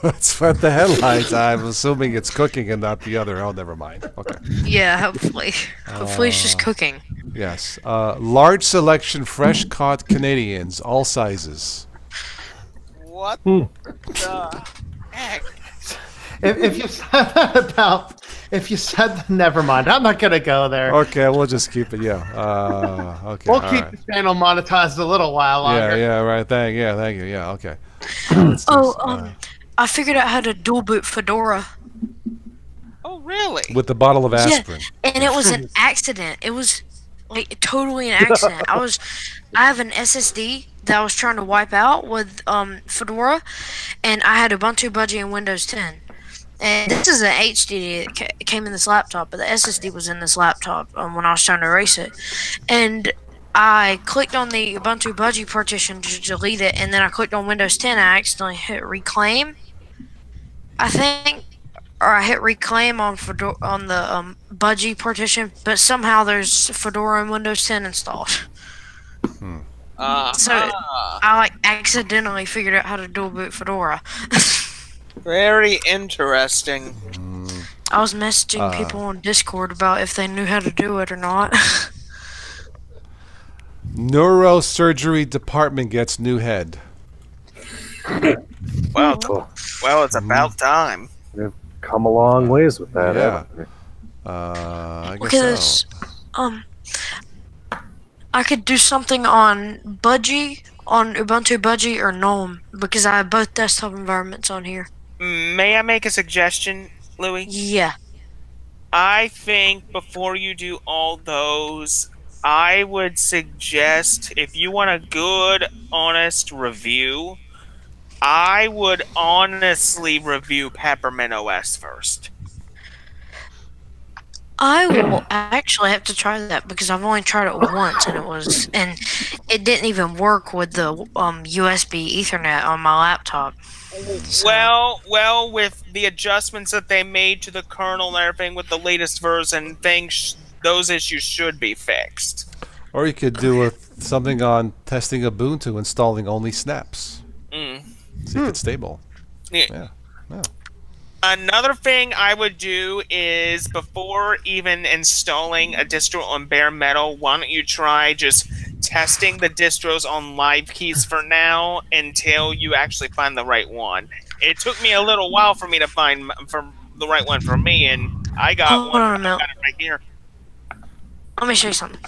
That's what the headlines. I'm assuming it's cooking and not the other. Oh, never mind. Okay. Yeah, hopefully. Hopefully it's just cooking. Yes. Large selection, fresh caught Canadians, all sizes. What the heck? If you said that about, if you said, never mind. I'm not gonna go there. Okay, we'll just keep it. Yeah. Okay. We'll all keep right. the channel monetized a little while longer. Yeah. Right. Thank you. Yeah. Okay. I figured out how to dual boot Fedora. Oh, really? With the bottle of aspirin. Yeah, and it was an accident. It was like totally an accident. I have an SSD that I was trying to wipe out with Fedora, and I had Ubuntu Budgie and Windows 10. And this is an HDD that came in this laptop, but the SSD was in this laptop when I was trying to erase it. And I clicked on the Ubuntu Budgie partition to delete it, and then I clicked on Windows 10. I accidentally hit reclaim, I think, or I hit reclaim on Fedora, on the Budgie partition, but somehow there's Fedora and Windows 10 installed. So I like accidentally figured out how to dual boot Fedora. Very interesting. I was messaging people on Discord about if they knew how to do it or not. Neurosurgery department gets new head. Well, it's about time. They've come a long ways with that. Yeah. haven't they? I guess Because I could do something on Budgie, on Ubuntu Budgie or GNOME, because I have both desktop environments on here. May I make a suggestion, Louis? Yeah. I think before you do all those, I would suggest, if you want a good, honest review, I would honestly review Peppermint OS first. I will actually have to try that because I've only tried it once and it didn't even work with the USB Ethernet on my laptop. So. Well, with the adjustments that they made to the kernel and everything with the latest version, those issues should be fixed. Or you could do something on testing Ubuntu, installing only snaps. See if it's stable. Yeah. Another thing I would do is, before even installing a distro on bare metal, why don't you try just testing the distros on live keys for now until you actually find the right one. It took me a little while for me to find the right one for me, and I got one. I got it right here. Let me show you something.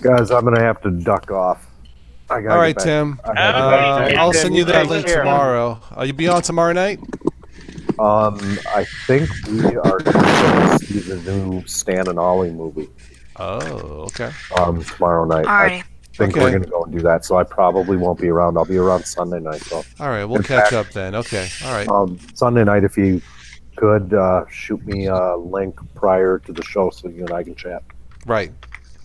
Guys, I'm going to have to duck off. All right, Tim. I'll send you that link tomorrow. You be on tomorrow night? I think we are going to see the new Stan and Ollie movie. Oh, okay. Tomorrow night. Alrighty. I think we're going to go and do that, so I probably won't be around. I'll be around Sunday night. So. All right, we'll catch up then. Okay, all right. Sunday night, if you could shoot me a link prior to the show so you and I can chat. Right.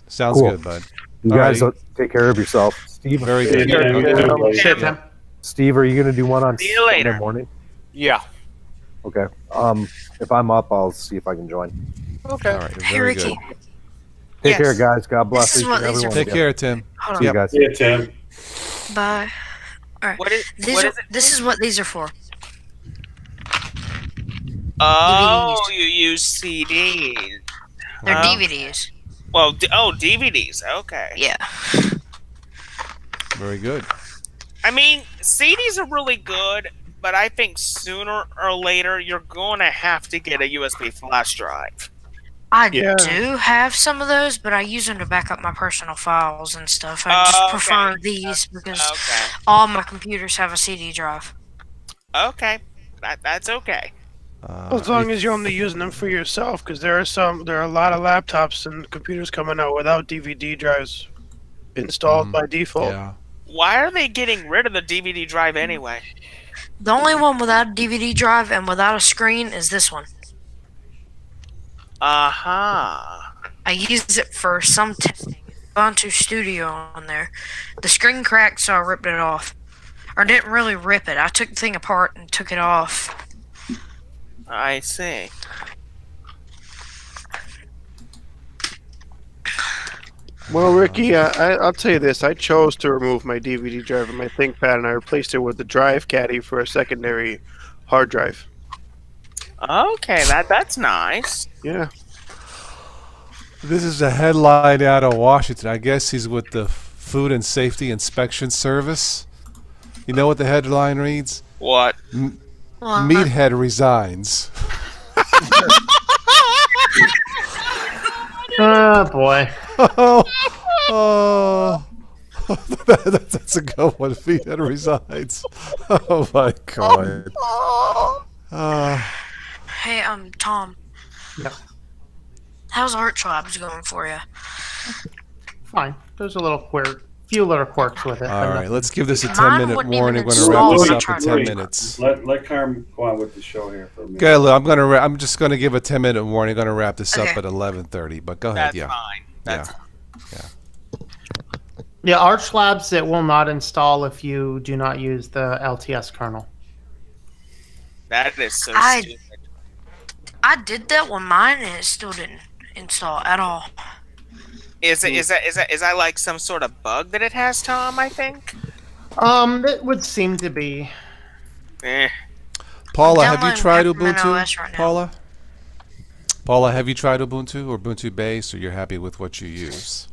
Sounds good, bud. You guys take care of yourself. Steve, very good. Okay. Steve, are you going to do one on Sunday morning? Yeah. Okay. If I'm up, I'll see if I can join. Okay. All right. Very good. Take care, guys. God bless you. Take care, Tim. See you guys. Yeah, Tim. Bye. All right. This is what these are for. Oh, DVDs. You use CDs. They're DVDs. Well, DVDs. Okay. Yeah. Very good. I mean, CDs are really good, but I think sooner or later you're going to have to get a USB flash drive. I do have some of those, but I use them to back up my personal files and stuff. I just prefer these because all my computers have a CD drive. Okay. That's okay. As long as you're only using them for yourself, because there are a lot of laptops and computers coming out without DVD drives installed by default. Yeah. Why are they getting rid of the DVD drive anyway? The only one without a DVD drive and without a screen is this one. I use it for some testing. BoTo Studio on there. The screen cracked, so I ripped it off. Or didn't really rip it. I took the thing apart and took it off. I see. Well, Ricky, I'll tell you this. I chose to remove my DVD drive and my ThinkPad, and I replaced it with the drive caddy for a secondary hard drive. Okay, that's nice. Yeah. This is a headline out of Washington. I guess he's with the Food and Safety Inspection Service. You know what the headline reads? What? Meathead resigns. Oh boy. Oh, that's a good one. Meathead resigns. Oh my God. Hey, Tom. Yep. How's art labs going for you? Fine. There's a few little quirks with it. All right, let's give this a Mine 10-minute wouldn't warning. even We're going to wrap this install up in 10 minutes. Let Carm go on with the show here for a minute. Okay, look, I'm just going to give a 10-minute warning. I'm going to wrap this up Okay. at 11:30. But go ahead. That's Yeah. fine. That's Yeah, Arch Labs, it will not install if you do not use the LTS kernel. That is so I- stupid. I did that with mine and it still didn't install at all. Is that like some sort of bug that it has, Tom? I think. It would seem to be. Paula, have you downloading tried Peppermint Ubuntu? OS right now. Paula, have you tried Ubuntu or Ubuntu base, or you're happy with what you use?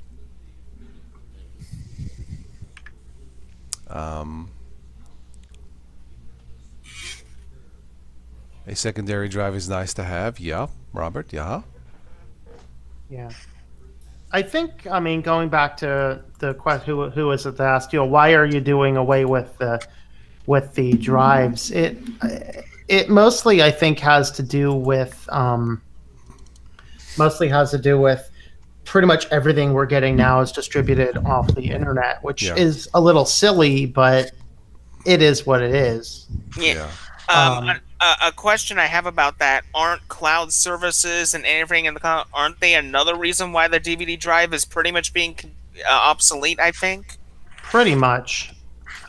A secondary drive is nice to have. Yeah, Robert. Yeah. Yeah. I think, going back to the question, who was it that asked, why are you doing away with the drives? It mostly, I think, has to do with pretty much everything we're getting now is distributed off the internet, which is a little silly, but it is what it is. Yeah. A question I have about that: aren't cloud services and everything in the cloud, aren't they another reason why the DVD drive is pretty much being obsolete? I think. Pretty much.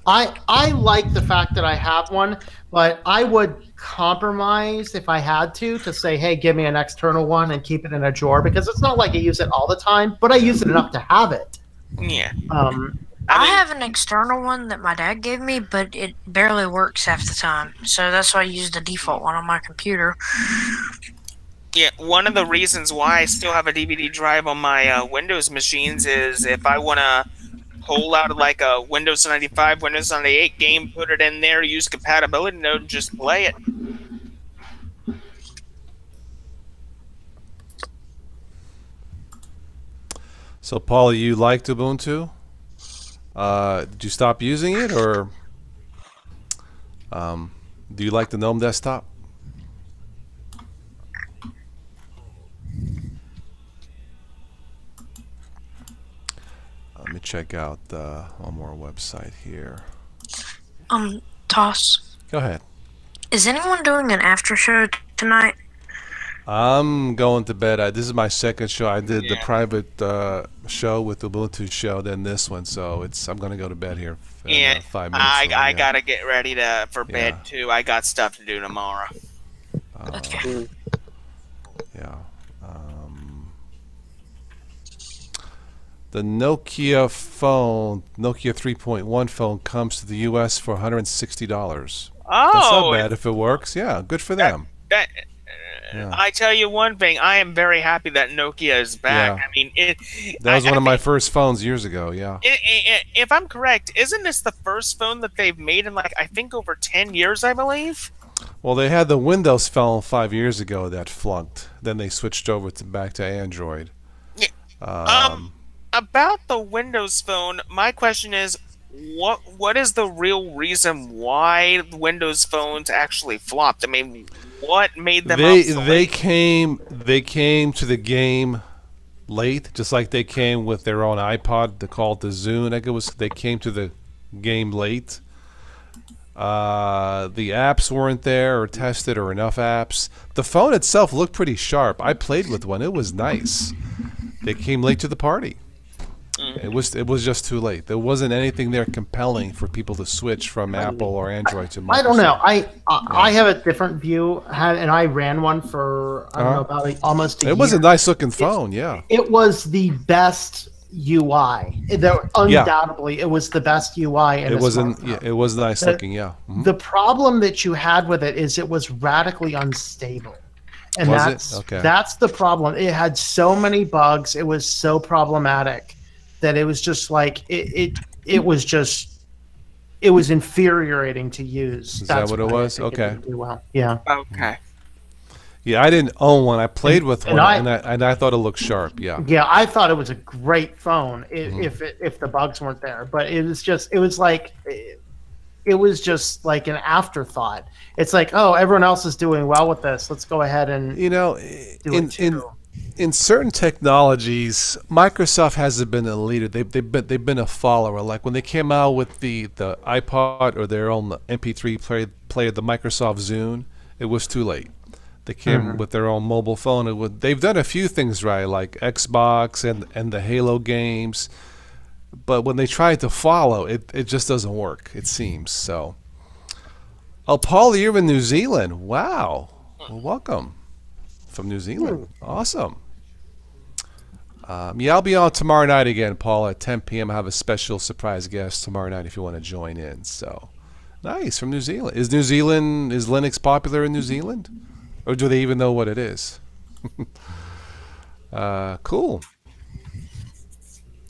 I like the fact that I have one, but I would compromise if I had to say, hey, give me an external one and keep it in a drawer, because it's not like I use it all the time, but I use it enough to have it. Yeah. I have an external one that my dad gave me, but it barely works half the time. So that's why I use the default one on my computer. Yeah, one of the reasons why I still have a DVD drive on my Windows machines is if I want to pull out like a Windows 95, Windows 98 game, put it in there, use compatibility node, just play it. So, Paula, you liked Ubuntu? Did you stop using it, or do you like the GNOME desktop? Let me check out one more website here. TOS. Go ahead. Is anyone doing an after show tonight? I'm going to bed. This is my second show. I did the private show with Ubuntu show, then this one. So I'm going to go to bed here in 5 minutes. I gotta get ready for bed too. I got stuff to do tomorrow. Okay. Yeah. The Nokia 3.1 phone comes to the U.S. for $160. Oh, that's not bad if it works. Yeah, good for them. I tell you one thing, I am very happy that Nokia is back. Yeah. I mean, that was one of my first phones years ago. Yeah. If I'm correct, isn't this the first phone that they've made in I think over 10 years, I believe? Well, they had the Windows phone 5 years ago that flunked. Then they switched over back to Android. Yeah. About the Windows phone, my question is, what is the real reason why Windows phones actually flopped? I mean, what made them obsolete? They came to the game late, just like they came with their own iPod. They called the Zune. I think they came to the game late. The apps weren't there or tested, or enough apps. The phone itself looked pretty sharp. I played with one. It was nice. They came late to the party. It was just too late. There wasn't anything there compelling for people to switch from Apple or Android to Microsoft. I don't know. I have a different view, and I ran one for about almost a year. It was a nice looking phone. Yeah. It was the best UI. Undoubtedly, it was the best UI in it a wasn't. smartphone. Yeah, it was nice looking. Yeah. Mhm. The problem that you had with it is it was radically unstable. And that's the problem. It had so many bugs. It was so problematic that it was just like it was infuriating to use. Is that what it was? Okay. It do well. Yeah. Okay. Yeah, I didn't own one. I played with one, and I thought it looked sharp. Yeah. Yeah, I thought it was a great phone if the bugs weren't there, but it was just like an afterthought. It's like, oh, everyone else is doing well with this. Let's go ahead and do it too. In certain technologies, Microsoft hasn't been a leader. They've been a follower. Like when they came out with the iPod or their own MP3 player, the Microsoft Zune, it was too late. They came with their own mobile phone. They've done a few things right, like Xbox and the Halo games. But when they try to follow, it just doesn't work, it seems. So, oh, Paul, you're in New Zealand. Wow. Well, welcome from New Zealand. Awesome. Yeah, I'll be on tomorrow night again, Paul, at 10 p.m. I have a special surprise guest tomorrow night if you want to join in. So, nice, from New Zealand. Is Linux popular in New Zealand? Or do they even know what it is? Cool.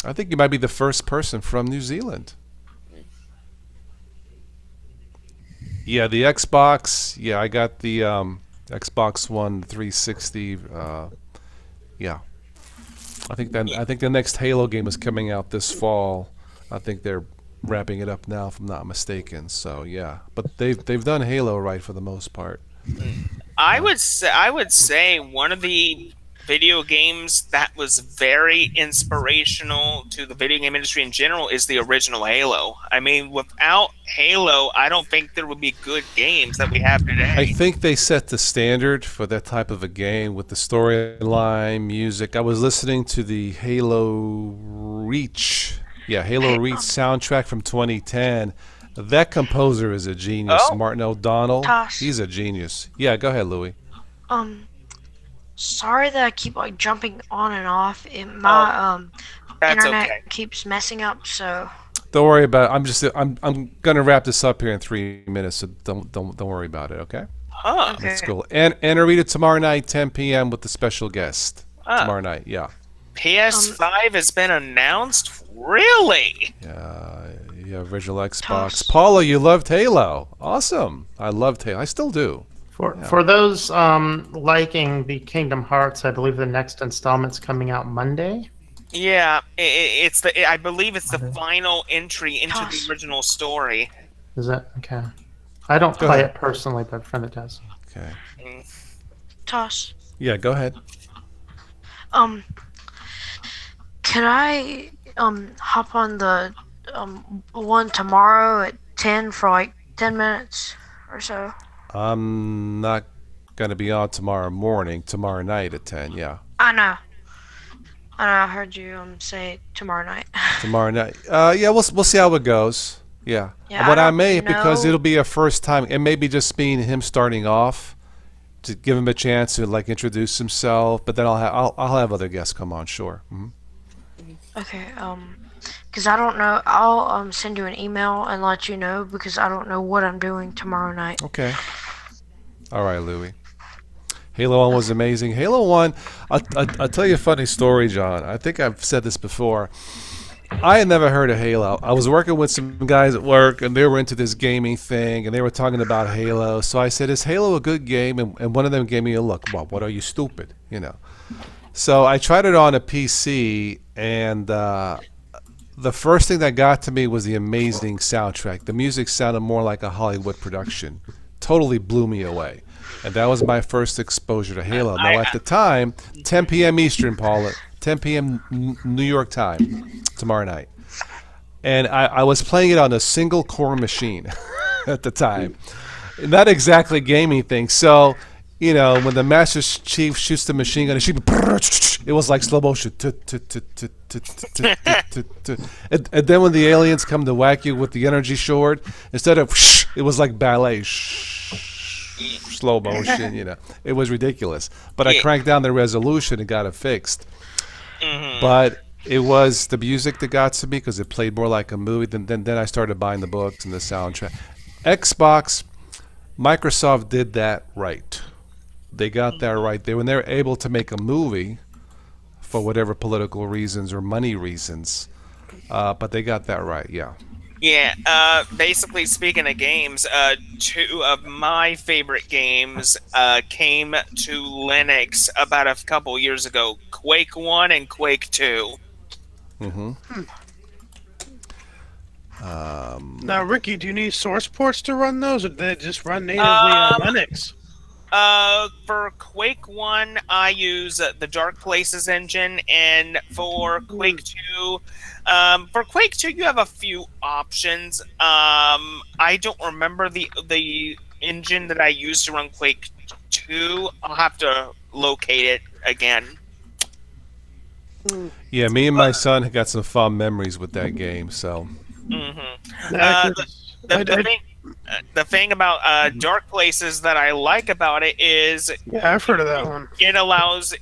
I think you might be the first person from New Zealand. Yeah, the Xbox. Yeah, I got the Xbox One 360. Yeah, I think the next Halo game is coming out this fall. I think they're wrapping it up now, if I'm not mistaken. So yeah, but they've done Halo right for the most part. I would say one of the video games that was very inspirational to the video game industry in general is the original Halo. I mean, without Halo, I don't think there would be good games that we have today. I think they set the standard for that type of a game with the storyline, music. I was listening to the Halo Reach soundtrack from 2010. That composer is a genius. Martin O'Donnell. TOS. He's a genius. Yeah, go ahead, Louis. Sorry that I keep like jumping on and off. My internet keeps messing up, so don't worry about it. I'm gonna wrap this up here in 3 minutes, so don't worry about it, okay? Okay. That's cool. And Anarita tomorrow night, 10 p.m. with the special guest. Tomorrow night, yeah. PS5 has been announced? Really? Yeah, original Xbox. Paula, you loved Halo. Awesome. I loved Halo. I still do. For those liking the Kingdom Hearts, I believe the next installment's coming out Monday. Yeah, I believe it's the final entry into the original story. Is that okay? I don't play it personally, but a friend that does. Okay. TOS. Yeah, go ahead. Could I hop on the one tomorrow at 10 for like 10 minutes or so? I'm not gonna be on tomorrow night at 10. Yeah. I know. I heard you say tomorrow night. Tomorrow night. Yeah, we'll see how it goes. Yeah. What I may, because it'll be a first time. It may be just being him starting off to give him a chance to like introduce himself. But then I'll have other guests come on. Sure. Mm-hmm. Okay. Because I don't know. I'll send you an email and let you know because I don't know what I'm doing tomorrow night. Okay. All right, Louie. Halo 1 was amazing. Halo 1, I'll tell you a funny story, John. I think I've said this before. I had never heard of Halo. I was working with some guys at work, and they were into this gaming thing, and they were talking about Halo. So I said, is Halo a good game? And one of them gave me a look. Well, what are you, stupid? You know. So I tried it on a PC, and the first thing that got to me was the amazing soundtrack. The music sounded more like a Hollywood production. Totally blew me away. And that was my first exposure to Halo. Now, at the time, 10 p.m. Eastern, Paula, 10 p.m. New York time, tomorrow night. And I was playing it on a single-core machine at the time. Not exactly gaming thing. So, you know, when the Master Chief shoots the machine gun, it was like slow motion. And then when the aliens come to whack you with the energy sword, instead of it was like ballet. Slow motion, you know. It was ridiculous. But I cranked down the resolution and got it fixed. Mm-hmm. But it was the music that got to me because it played more like a movie. Then I started buying the books and the soundtrack. Xbox, Microsoft did that right. They got that right. When they were able to make a movie for whatever political reasons or money reasons, but they got that right. Yeah. Yeah, basically speaking of games, 2 of my favorite games came to Linux about a couple years ago. Quake 1 and Quake 2. Mm-hmm. Now, Ricky, do you need source ports to run those, or do they just run natively on Linux? For Quake 1, I use the Dark Places engine, and for Quake 2, you have a few options. I don't remember the engine that I used to run Quake 2. I'll have to locate it again. Yeah, me and my son have got some fond memories with that game. So. Mm-hmm. The thing about Dark Places that I like about it is I've heard of that one. It allows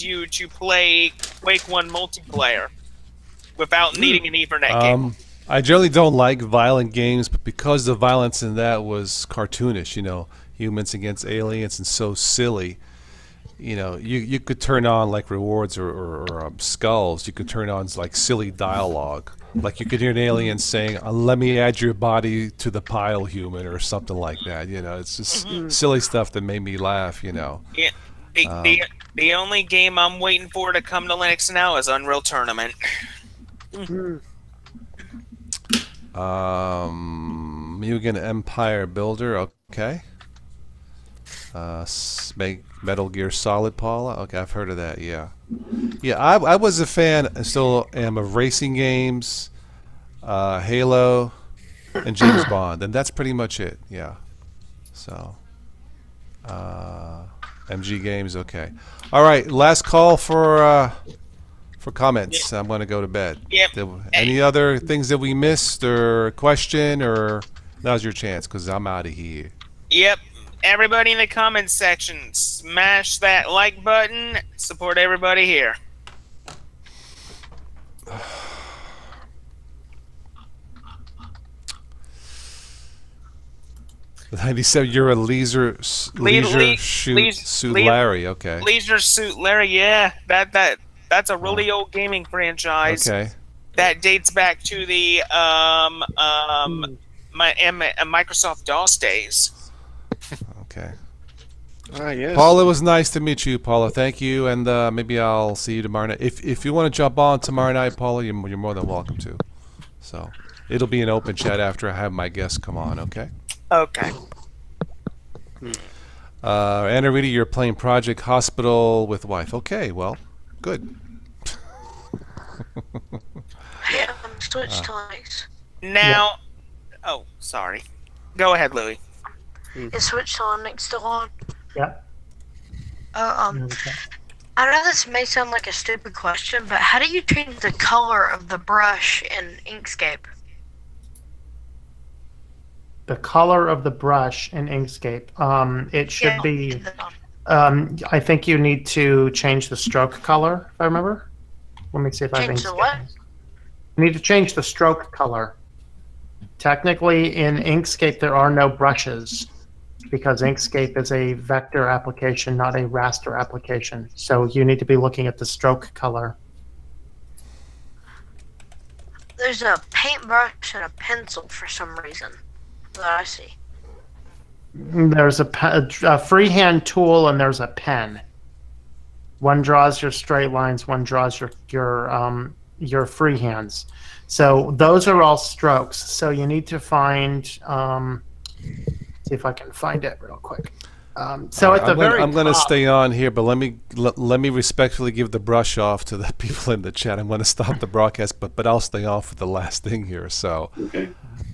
you to play Quake 1 multiplayer without needing an Ethernet cable. I generally don't like violent games, but because the violence in that was cartoonish, humans against aliens and so silly, you could turn on like rewards or skulls. You could turn on like silly dialogue. Like you could hear an alien saying, "Let me add your body to the pile, human," or something like that. It's just silly stuff that made me laugh. Yeah. The only game I'm waiting for to come to Linux now is Unreal Tournament. Mugen Empire Builder. Okay. Make Metal Gear Solid, Paula. Okay, I've heard of that. Yeah. I was a fan, and still am, of racing games, Halo, and James Bond, and that's pretty much it. Yeah. So, MG games. Okay. All right. Last call for comments. I'm going to go to bed. Yep. Any other things that we missed or question, or now's your chance because I'm out of here. Yep. Everybody in the comments section, smash that like button. Support everybody here. 97. You're a leisure suit Larry. Okay. Leisure Suit Larry. Yeah, that's a really old gaming franchise. Okay. That dates back to the Microsoft DOS days. Okay. Yes. Paula, it was nice to meet you, Paula. Thank you, and maybe I'll see you tomorrow night. If you want to jump on tomorrow night, Paula, you're more than welcome to. So it'll be an open chat after I have my guests come on. Okay. Okay. Anna Reedy, you're playing Project Hospital with wife. Okay, well, good. Hey, switch to Linux. Now, oh, sorry. Go ahead, Louie. Is switch to Linux still on? Yeah. I know this may sound like a stupid question, but how do you change the color of the brush in Inkscape? The color of the brush in Inkscape. It should be. I think you need to change the stroke color. If I remember. Let me see if I think. Change the what? You need to change the stroke color. Technically, in Inkscape, there are no brushes because Inkscape is a vector application, not a raster application. So you need to be looking at the stroke color. There's a paintbrush and a pencil for some reason that I see. There's a freehand tool and there's a pen. One draws your straight lines, one draws your freehands. So those are all strokes. So you need to find. See if I can find it real quick. So at the very I'm going to top, stay on here, but let me respectfully give the brush off to the people in the chat. I'm going to stop the broadcast, but I'll stay on for the last thing here. So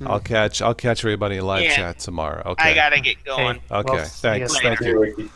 Okay. I'll catch everybody in live chat tomorrow. Okay. I gotta get going. Okay. Well, Thanks. see you Thank Hey, you. Ricky.